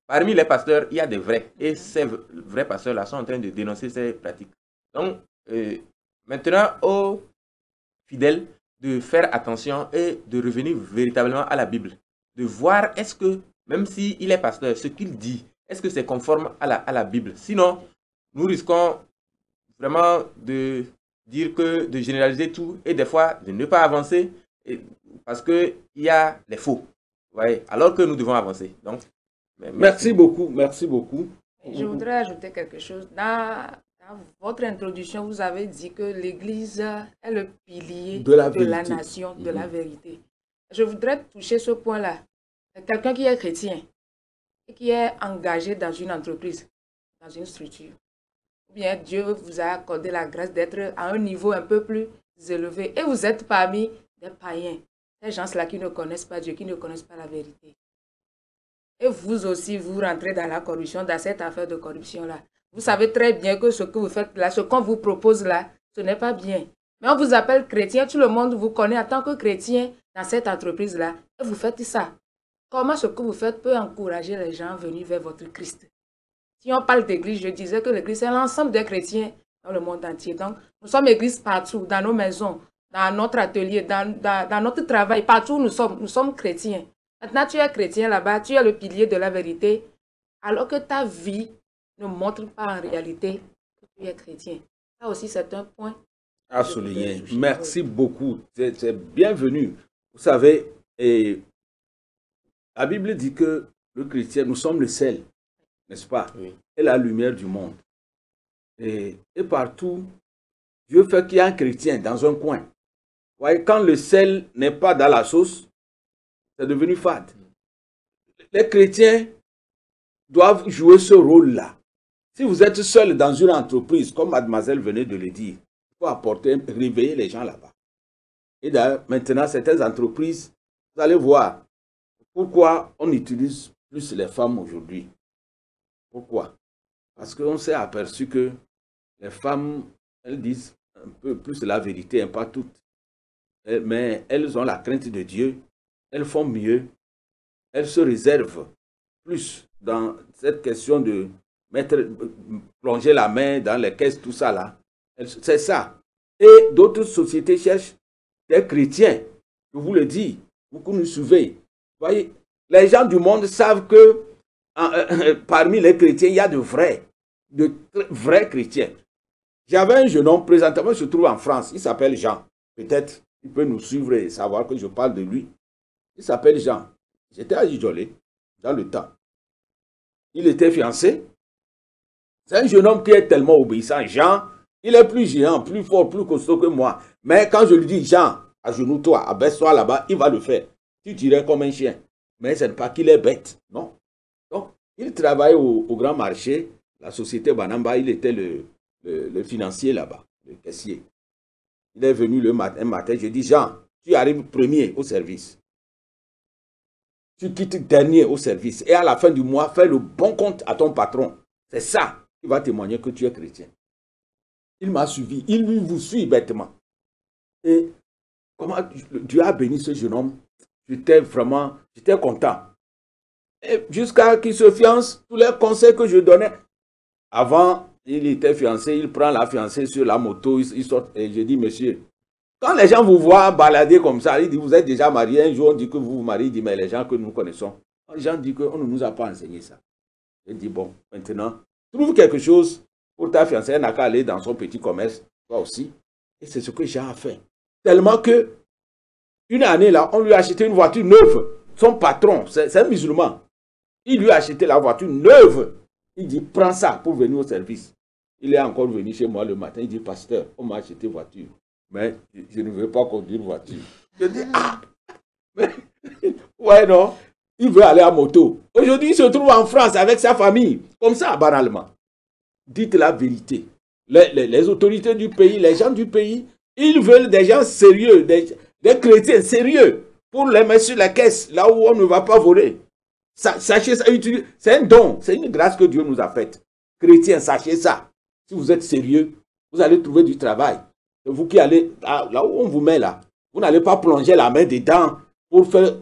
Parmi les pasteurs, il y a des vrais. Et ces vrais pasteurs-là sont en train de dénoncer ces pratiques. Donc, maintenant, aux fidèles de faire attention et de revenir véritablement à la Bible. De voir est-ce que, même s'il est pasteur, ce qu'il dit, est-ce que c'est conforme à la Bible. Sinon, nous risquons vraiment de dire que, de généraliser tout et des fois de ne pas avancer parce qu'il y a les faux. Ouais, alors que nous devons avancer. Donc, merci beaucoup, merci beaucoup. Je voudrais ajouter quelque chose. Dans Dans votre introduction, vous avez dit que l'Église est le pilier de la nation, de la vérité. Je voudrais toucher ce point-là. Quelqu'un qui est chrétien et qui est engagé dans une entreprise, dans une structure, ou bien Dieu vous a accordé la grâce d'être à un niveau un peu plus élevé et vous êtes parmi des païens, ces gens-là qui ne connaissent pas Dieu, qui ne connaissent pas la vérité. Et vous aussi, vous rentrez dans la corruption, dans cette affaire de corruption-là. Vous savez très bien que ce que vous faites là, ce qu'on vous propose là, ce n'est pas bien. Mais on vous appelle chrétien, tout le monde vous connaît en tant que chrétien dans cette entreprise-là, et vous faites ça. Comment ce que vous faites peut encourager les gens à venir vers votre Christ? Si on parle d'église, je disais que l'église, c'est l'ensemble des chrétiens dans le monde entier. Donc, nous sommes églises partout, dans nos maisons, dans notre atelier, dans notre travail, partout où nous sommes chrétiens. Maintenant, tu es chrétien là-bas, tu es le pilier de la vérité, alors que ta vie ne montre pas en réalité que tu es chrétien. Ça aussi, c'est un point à souligner. Merci beaucoup. C'est bienvenu. Vous savez, la Bible dit que le chrétien, nous sommes le sel, n'est-ce pas? Oui. Et la lumière du monde. Et partout, Dieu fait qu'il y a un chrétien dans un coin. Vous voyez, quand le sel n'est pas dans la sauce, c'est devenu fade. Les chrétiens doivent jouer ce rôle-là. Si vous êtes seul dans une entreprise, comme mademoiselle venait de le dire, il faut apporter, réveiller les gens là-bas. Et maintenant, certaines entreprises, vous allez voir pourquoi on utilise plus les femmes aujourd'hui. Pourquoi? Parce qu'on s'est aperçu que les femmes, elles disent un peu plus la vérité, pas toutes. Mais elles ont la crainte de Dieu, elles font mieux, elles se réservent plus dans cette question de plonger la main dans les caisses, tout ça là. C'est ça. Et d'autres sociétés cherchent des chrétiens. Je vous le dis, beaucoup nous suivez. Vous voyez, les gens du monde savent que parmi les chrétiens, il y a de vrais chrétiens. J'avais un jeune homme, présentement, il se trouve en France, il s'appelle Jean. Peut-être il peut nous suivre et savoir que je parle de lui. Il s'appelle Jean. J'étais à Ijolé, dans le temps. Il était fiancé. C'est un jeune homme qui est tellement obéissant. Jean, il est plus géant, plus fort, plus costaud que moi. Mais quand je lui dis, Jean, agenouille-toi, abaisse-toi là-bas, il va le faire. Tu dirais comme un chien. Mais ce n'est pas qu'il est bête, non. Donc, il travaille au grand marché, la société Banamba, il était le financier là-bas, le caissier. Il est venu un matin, je dis, Jean, tu arrives premier au service. Tu quittes dernier au service. Et à la fin du mois, fais le bon compte à ton patron. C'est ça qui va témoigner que tu es chrétien. Il m'a suivi. Il vous suit bêtement. Et comment Dieu a béni ce jeune homme. J'étais content. Et jusqu'à qu'il se fiance, tous les conseils que je donnais. Avant, il était fiancé, il prend la fiancée sur la moto, il sort. Et je dis, monsieur, quand les gens vous voient balader comme ça, ils disent, vous êtes déjà marié. Un jour, on dit que vous vous mariez, il dit, mais les gens que nous connaissons, les gens disent qu'on ne nous a pas enseigné ça. Je dis, bon, maintenant, trouve quelque chose pour ta fiancée, elle n'a qu'à aller dans son petit commerce, toi aussi. Et c'est ce que Jean a fait. Tellement que, une année là, on lui a acheté une voiture neuve. Son patron, c'est un musulman. Il lui a acheté la voiture neuve. Il dit, prends ça pour venir au service. Il est encore venu chez moi le matin. Il dit, pasteur, on m'a acheté voiture. Mais je ne veux pas conduire voiture. Je dis, ah, mais, ouais, non. Il veut aller à moto. Aujourd'hui, il se trouve en France avec sa famille. Comme ça, banalement. Dites la vérité. Les autorités du pays, les gens du pays, ils veulent des gens sérieux, des chrétiens sérieux, pour les mettre sur la caisse, là où on ne va pas voler. Sachez ça, c'est un don, c'est une grâce que Dieu nous a faite. Chrétiens, sachez ça. Si vous êtes sérieux, vous allez trouver du travail. Et vous qui allez, là où on vous met là, vous n'allez pas plonger la main dedans pour faire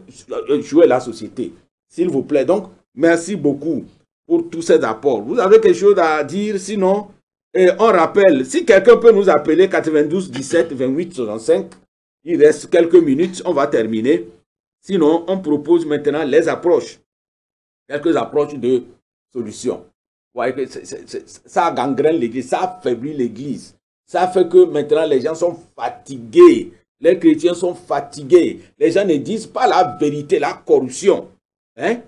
jouer la société. S'il vous plaît. Donc, merci beaucoup pour tous ces apports. Vous avez quelque chose à dire, sinon, on rappelle, si quelqu'un peut nous appeler 92 17 28 65, il reste quelques minutes, on va terminer. Sinon, on propose maintenant les approches. Quelques approches de solutions. Vous voyez que ça gangrène l'église, ça affaiblit l'église. Ça fait que maintenant les gens sont fatigués. Les chrétiens sont fatigués. Les gens ne disent pas la vérité, la corruption. Hein?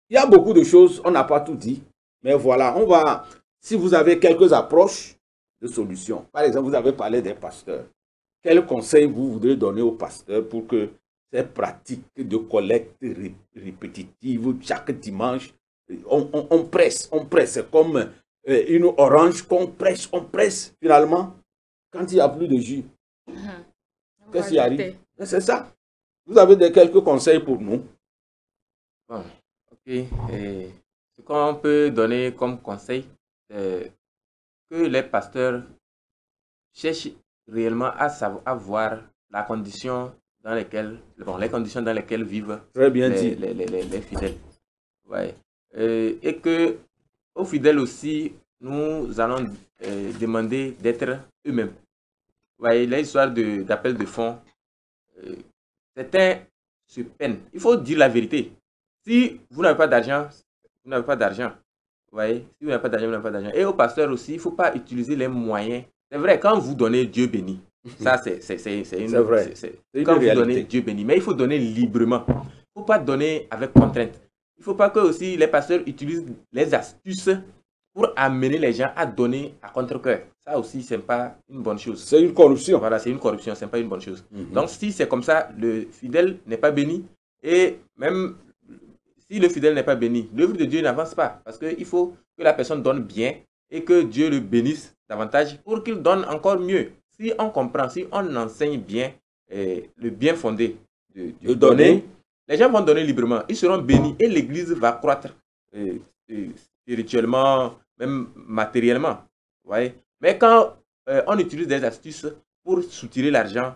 Il y a beaucoup de choses, on n'a pas tout dit. Mais voilà, on va, si vous avez quelques approches de solutions. Par exemple, vous avez parlé des pasteurs. Quel conseil vous voudrez donner aux pasteurs pour que ces pratiques de collecte répétitive chaque dimanche, on presse, c'est comme une orange qu'on presse finalement quand il n'y a plus de jus. Qu'est-ce qui arrive? C'est ça. Vous avez quelques conseils pour nous? Bon, ok. Ce qu'on peut donner comme conseil, c'est que les pasteurs cherchent réellement à voir la condition dans lesquelles, les conditions dans lesquelles vivent très bien dit. Les fidèles. Ouais. Et que aux fidèles aussi, nous allons demander d'être eux-mêmes. Vous voyez, l'histoire d'appel de fonds, certains se peinent. Il faut dire la vérité. Si vous n'avez pas d'argent, vous n'avez pas d'argent. Vous voyez, si vous n'avez pas d'argent, vous n'avez pas d'argent. Et aux pasteurs aussi, il ne faut pas utiliser les moyens. C'est vrai, quand vous donnez Dieu béni, ça c'est vrai. Quand vous donnez Dieu béni, mais il faut donner librement. Il ne faut pas donner avec contrainte. Il ne faut pas que aussi les pasteurs utilisent les astuces pour amener les gens à donner à contre-cœur. Ça aussi, ce n'est pas une bonne chose. C'est une corruption. Voilà, c'est une corruption, ce n'est pas une bonne chose. Donc, si c'est comme ça, le fidèle n'est pas béni. Et même si le fidèle n'est pas béni, l'œuvre de Dieu n'avance pas. Parce qu'il faut que la personne donne bien et que Dieu le bénisse davantage pour qu'il donne encore mieux. Si on comprend, si on enseigne bien le bien fondé de donner, les gens vont donner librement. Ils seront bénis et l'Église va croître spirituellement, même matériellement. Vous voyez? Mais quand on utilise des astuces pour soutirer l'argent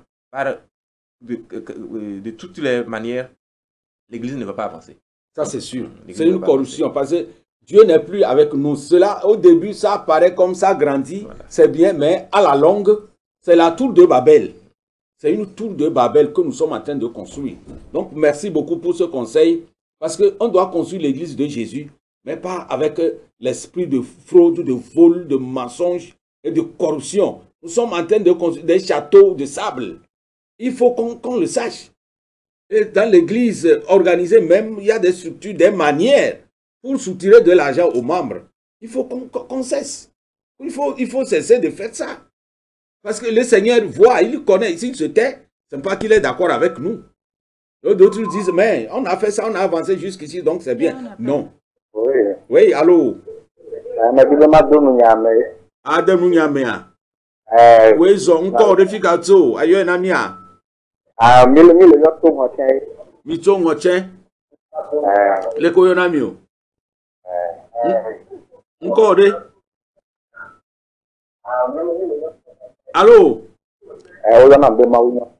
de toutes les manières, l'Église ne va pas avancer. Ça, c'est sûr. C'est une corruption parce que Dieu n'est plus avec nous. Cela, au début, ça paraît comme ça grandit. Voilà. C'est bien, mais à la longue, c'est la tour de Babel. C'est une tour de Babel que nous sommes en train de construire. Donc, merci beaucoup pour ce conseil. Parce qu'on doit construire l'église de Jésus, mais pas avec l'esprit de fraude, de vol, de mensonge et de corruption. Nous sommes en train de construire des châteaux de sable. Il faut qu'on le sache. Et dans l'église organisée même, il y a des structures, des manières pour soutirer de l'argent aux membres. Il faut qu'on cesse. Il faut cesser de faire ça. Parce que le Seigneur voit, il connaît. S'il se tait, ce n'est pas qu'il est d'accord avec nous. D'autres disent, mais on a fait ça, on a avancé jusqu'ici, donc c'est bien. Non. Oui. Oui, allô? Adam Nyamea. Oui, so encore reficato. Ayo namia. Mito ngoche. Le koyo namio. Encore. Allô?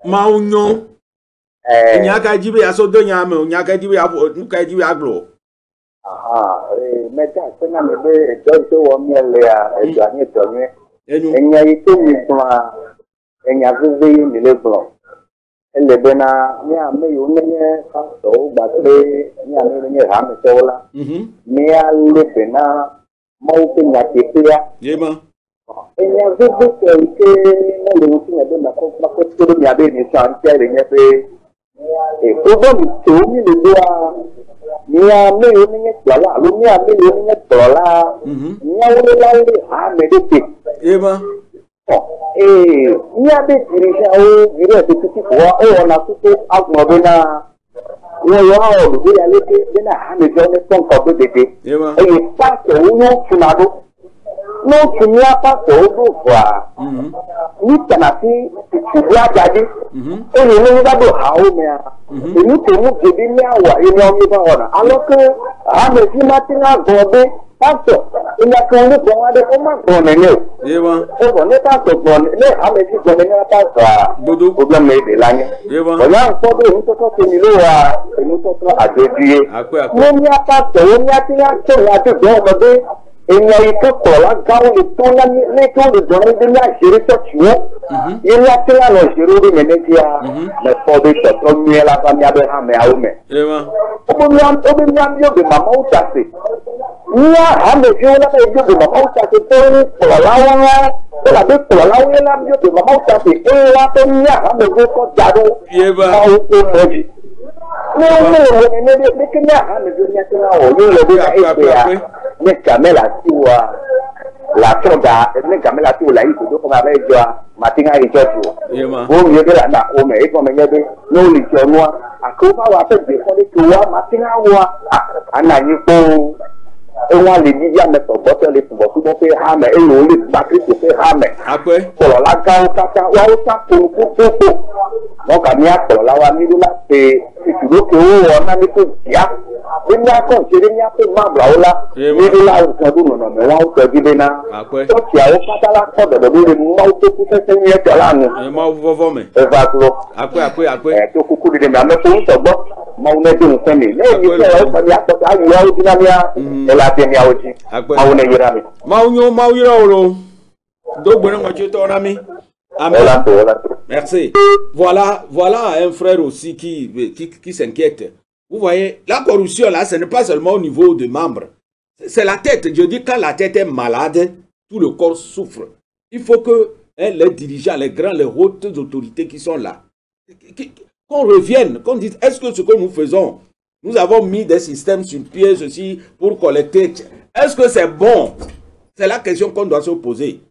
Maunyo. Nyaka jibe aso do nyame, nyaka jibe apo, nuka jibe aglo. Meta sena mebe ejo wo miele ya ejo ani tonye. Enya ito mi bla. Enya vive ni le bla. Ele bena ni ame yo nenye so gbagbe ni ame ni ha me tola. Ni ale bena mo pe nya kepia. Yema. Enya vive ke na le muti na be na ko to mi abe ni san ti re nye pe e obo mi to mi le doa ni ame yo nenye gbala lo ni ame yo nenye tola. Ni awole lawe ha me de pe. Yema. Ni abe dirija o dire de titi wa o na tutu agbo na wo yo ha o bi ale pe na ha me jo ne ton ko be de. Yema. Pa to no funado. No kimia pa to do kwa. Ni tanasi ti ya jadi. O ni ni da do ha o me a. Ni to mu je bi mi awa ni o mi ba ona. Aloke ha me ti ma ti na go be. Pastor, il y a qu'un autre bon de comment on est né. On n'est pas bon, mais avec qui on n'est pas Bodo problème de l'année. On a encore de nous sommes venus à nous sommes à dédier. On n'y a pas de, on y a que de il y a eu que pour la gamme de tout les tours de donner de la gérer ça tu vois. Il y a que là le gérer de médias, mais pour des choses comme la famille Abraham et Aoumé. On y a mieux de maman ou tassé. Nia ame jo la be jo de mama uta se pour la lawa la be pour la lawa la jo de mama uta se la pe nia ame jo ko jado yeba o ko moji ne ke nia ame jo nia tena o ni le be ya ne kamela tiwa la sonda ne gamela tu la iko do ko ma be jo matinga i jofu o mi de la na o me e ko me ngebe no li jo no akoma wa pe de ko de ko wa matinga wa ana ni ko e wa le ni ya me so bo te le fun bo pe ha me e lo le ba kristo pe ha me ape ko la ga o ta wa o ta ko mo ka ni akọ la wa ni la pe ìṣòro ke o ona ni ko ya ni a ko se ni a pe ma bla o la ni la o kan du no me wa o to gide na o ti a o pata la ko do do le ma o to ku se ni e jala nu e ma vovo me e va kuro ape e to ku ku de me ame ko so gbo ma o ne de nkan ni le ni se o ko ni a ko ta ya o dinamia e la te ni a o ji ma o ne yira mi ma o yira o lo do gbere mo che to na mi. Amen. Merci. Voilà un frère aussi qui s'inquiète. Vous voyez, la corruption là, ce n'est pas seulement au niveau des membres. C'est la tête. Je dis quand la tête est malade, tout le corps souffre. Il faut que les dirigeants, les grands, les hautes autorités qui sont là, qu'on revienne, qu'on dise, est-ce que ce que nous faisons, nous avons mis des systèmes sur pied, ceci, pour collecter, est-ce que c'est bon? C'est la question qu'on doit se poser.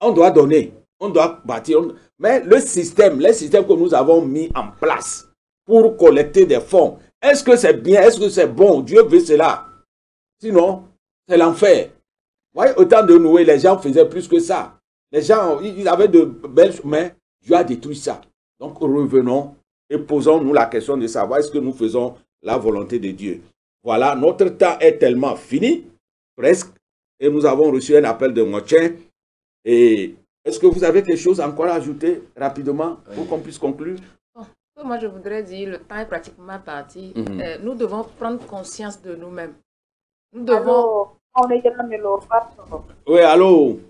On doit donner. On doit bâtir, mais les systèmes que nous avons mis en place pour collecter des fonds, est-ce que c'est bien, est-ce que c'est bon? Dieu veut cela. Sinon, c'est l'enfer. Vous voyez, au temps de Noé, les gens faisaient plus que ça. Les gens, ils avaient de belles choses, mais Dieu a détruit ça. Donc revenons et posons-nous la question de savoir est-ce que nous faisons la volonté de Dieu. Voilà, notre temps est tellement fini, presque, et nous avons reçu un appel de Montien. Et est-ce que vous avez quelque chose encore à ajouter rapidement pour qu'on puisse conclure? Moi, je voudrais dire, le temps est pratiquement parti. Nous devons prendre conscience de nous-mêmes. Nous devons... Oui, allô?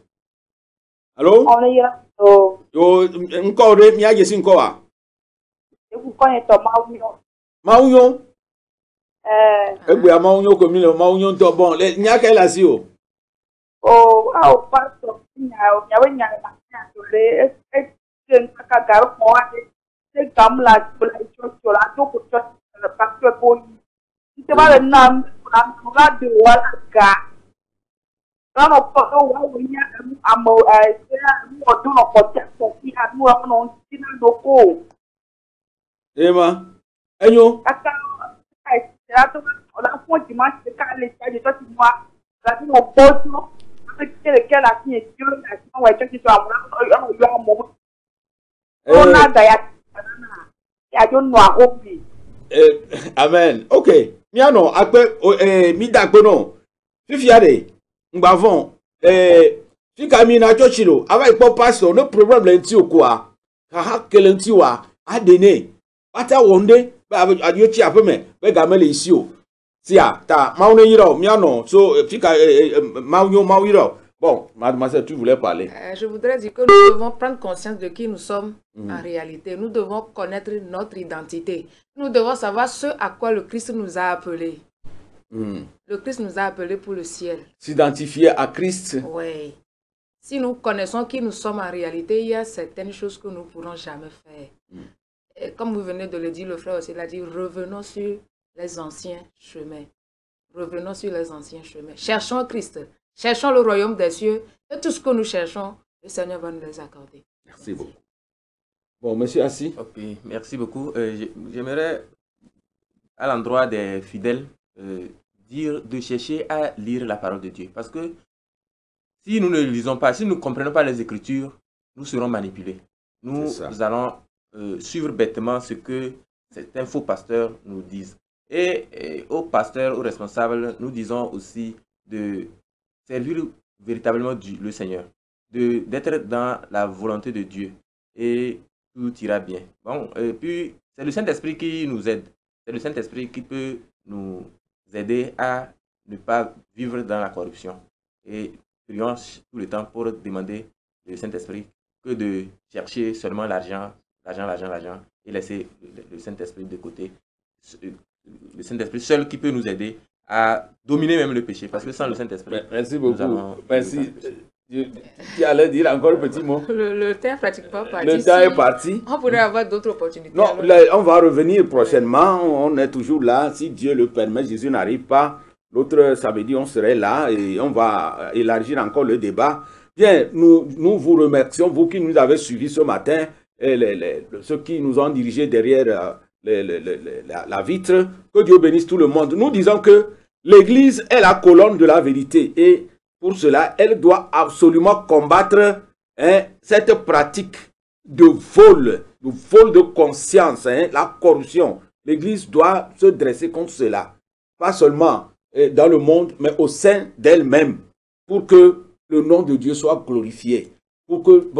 Allô? Encore, il y a des encore. Maouyon? Maouyon comme il Maouyon, bon, il y a quel asile? Oh, pastor, Amen. Ok. Miano, après, midakbono. Fifiade, mbavon. Fikamina chochilo. Ava ipo pastor, no problem lenti okwa. Kaha kelenti wa. Adene. Ata wonde. Adiochi apeme. Be gamele isio. Sia, ta, maune yiro, miano. So, fika, mauyiro. Bon, mademoiselle, tu voulais parler. Je voudrais dire que nous devons prendre conscience de qui nous sommes en réalité. Nous devons connaître notre identité. Nous devons savoir ce à quoi le Christ nous a appelés. Le Christ nous a appelés pour le ciel. S'identifier à Christ. Oui. Si nous connaissons qui nous sommes en réalité, il y a certaines choses que nous ne pourrons jamais faire. Et comme vous venez de le dire, le frère aussi l'a dit, revenons sur les anciens chemins. Revenons sur les anciens chemins. Cherchons Christ. Cherchons le royaume des cieux. Et tout ce que nous cherchons, le Seigneur va nous les accorder. Merci beaucoup. Bon, monsieur Assi. Ok, merci beaucoup. J'aimerais, à l'endroit des fidèles, dire de chercher à lire la parole de Dieu. Parce que si nous ne lisons pas, si nous ne comprenons pas les Écritures, nous serons manipulés. Nous allons suivre bêtement ce que certains faux pasteurs nous disent. Et aux pasteurs, aux responsables, nous disons aussi de servir véritablement le Seigneur, d'être dans la volonté de Dieu et tout ira bien. Bon, et puis c'est le Saint-Esprit qui nous aide. C'est le Saint-Esprit qui peut nous aider à ne pas vivre dans la corruption. Et prions tout le temps pour demander au Saint-Esprit que de chercher seulement l'argent et laisser le Saint-Esprit de côté. Le Saint-Esprit seul qui peut nous aider à dominer même le péché, parce que sans le Saint-Esprit... Merci beaucoup. Merci. Tu allais dire encore un petit mot. Le temps est pratiquement parti. Le temps est parti. On pourrait avoir d'autres opportunités. Non, on va revenir prochainement. On est toujours là. Si Dieu le permet, Jésus n'arrive pas. l'autre samedi, on serait là et on va élargir encore le débat. Bien, nous vous remercions, vous qui nous avez suivis ce matin, et ceux qui nous ont dirigés derrière la vitre. Que Dieu bénisse tout le monde. Nous disons que l'Église est la colonne de la vérité et pour cela, elle doit absolument combattre cette pratique de vol de conscience, la corruption. L'Église doit se dresser contre cela, pas seulement dans le monde, mais au sein d'elle-même, pour que le nom de Dieu soit glorifié, pour que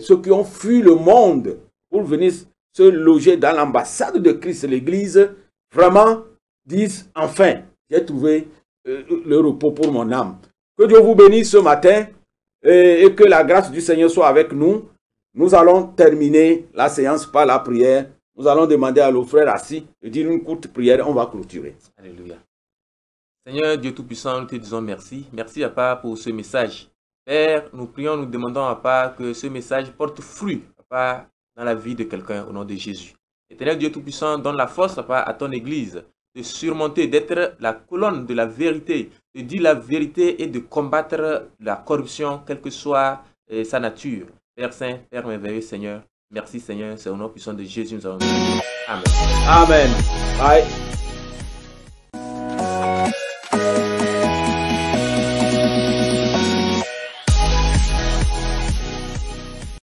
ceux qui ont fui le monde pour venir se loger dans l'ambassade de Christ, l'Église, vraiment disent enfin, j'ai trouvé le repos pour mon âme. Que Dieu vous bénisse ce matin et que la grâce du Seigneur soit avec nous. Nous allons terminer la séance par la prière. Nous allons demander à nos frères assis de dire une courte prière. On va clôturer. Alléluia. Seigneur Dieu Tout-Puissant, nous te disons merci. Merci, Papa, pour ce message. Père, nous prions, nous demandons, Papa, que ce message porte fruit, Papa, dans la vie de quelqu'un au nom de Jésus. Éternel Dieu Tout-Puissant, donne la force, Papa, à ton Église de surmonter, d'être la colonne de la vérité, de dire la vérité et de combattre la corruption, quelle que soit sa nature. Père Saint, Père merveilleux, Seigneur, merci Seigneur, c'est au nom puissant de Jésus nous avons prié. Amen. Amen. Bye.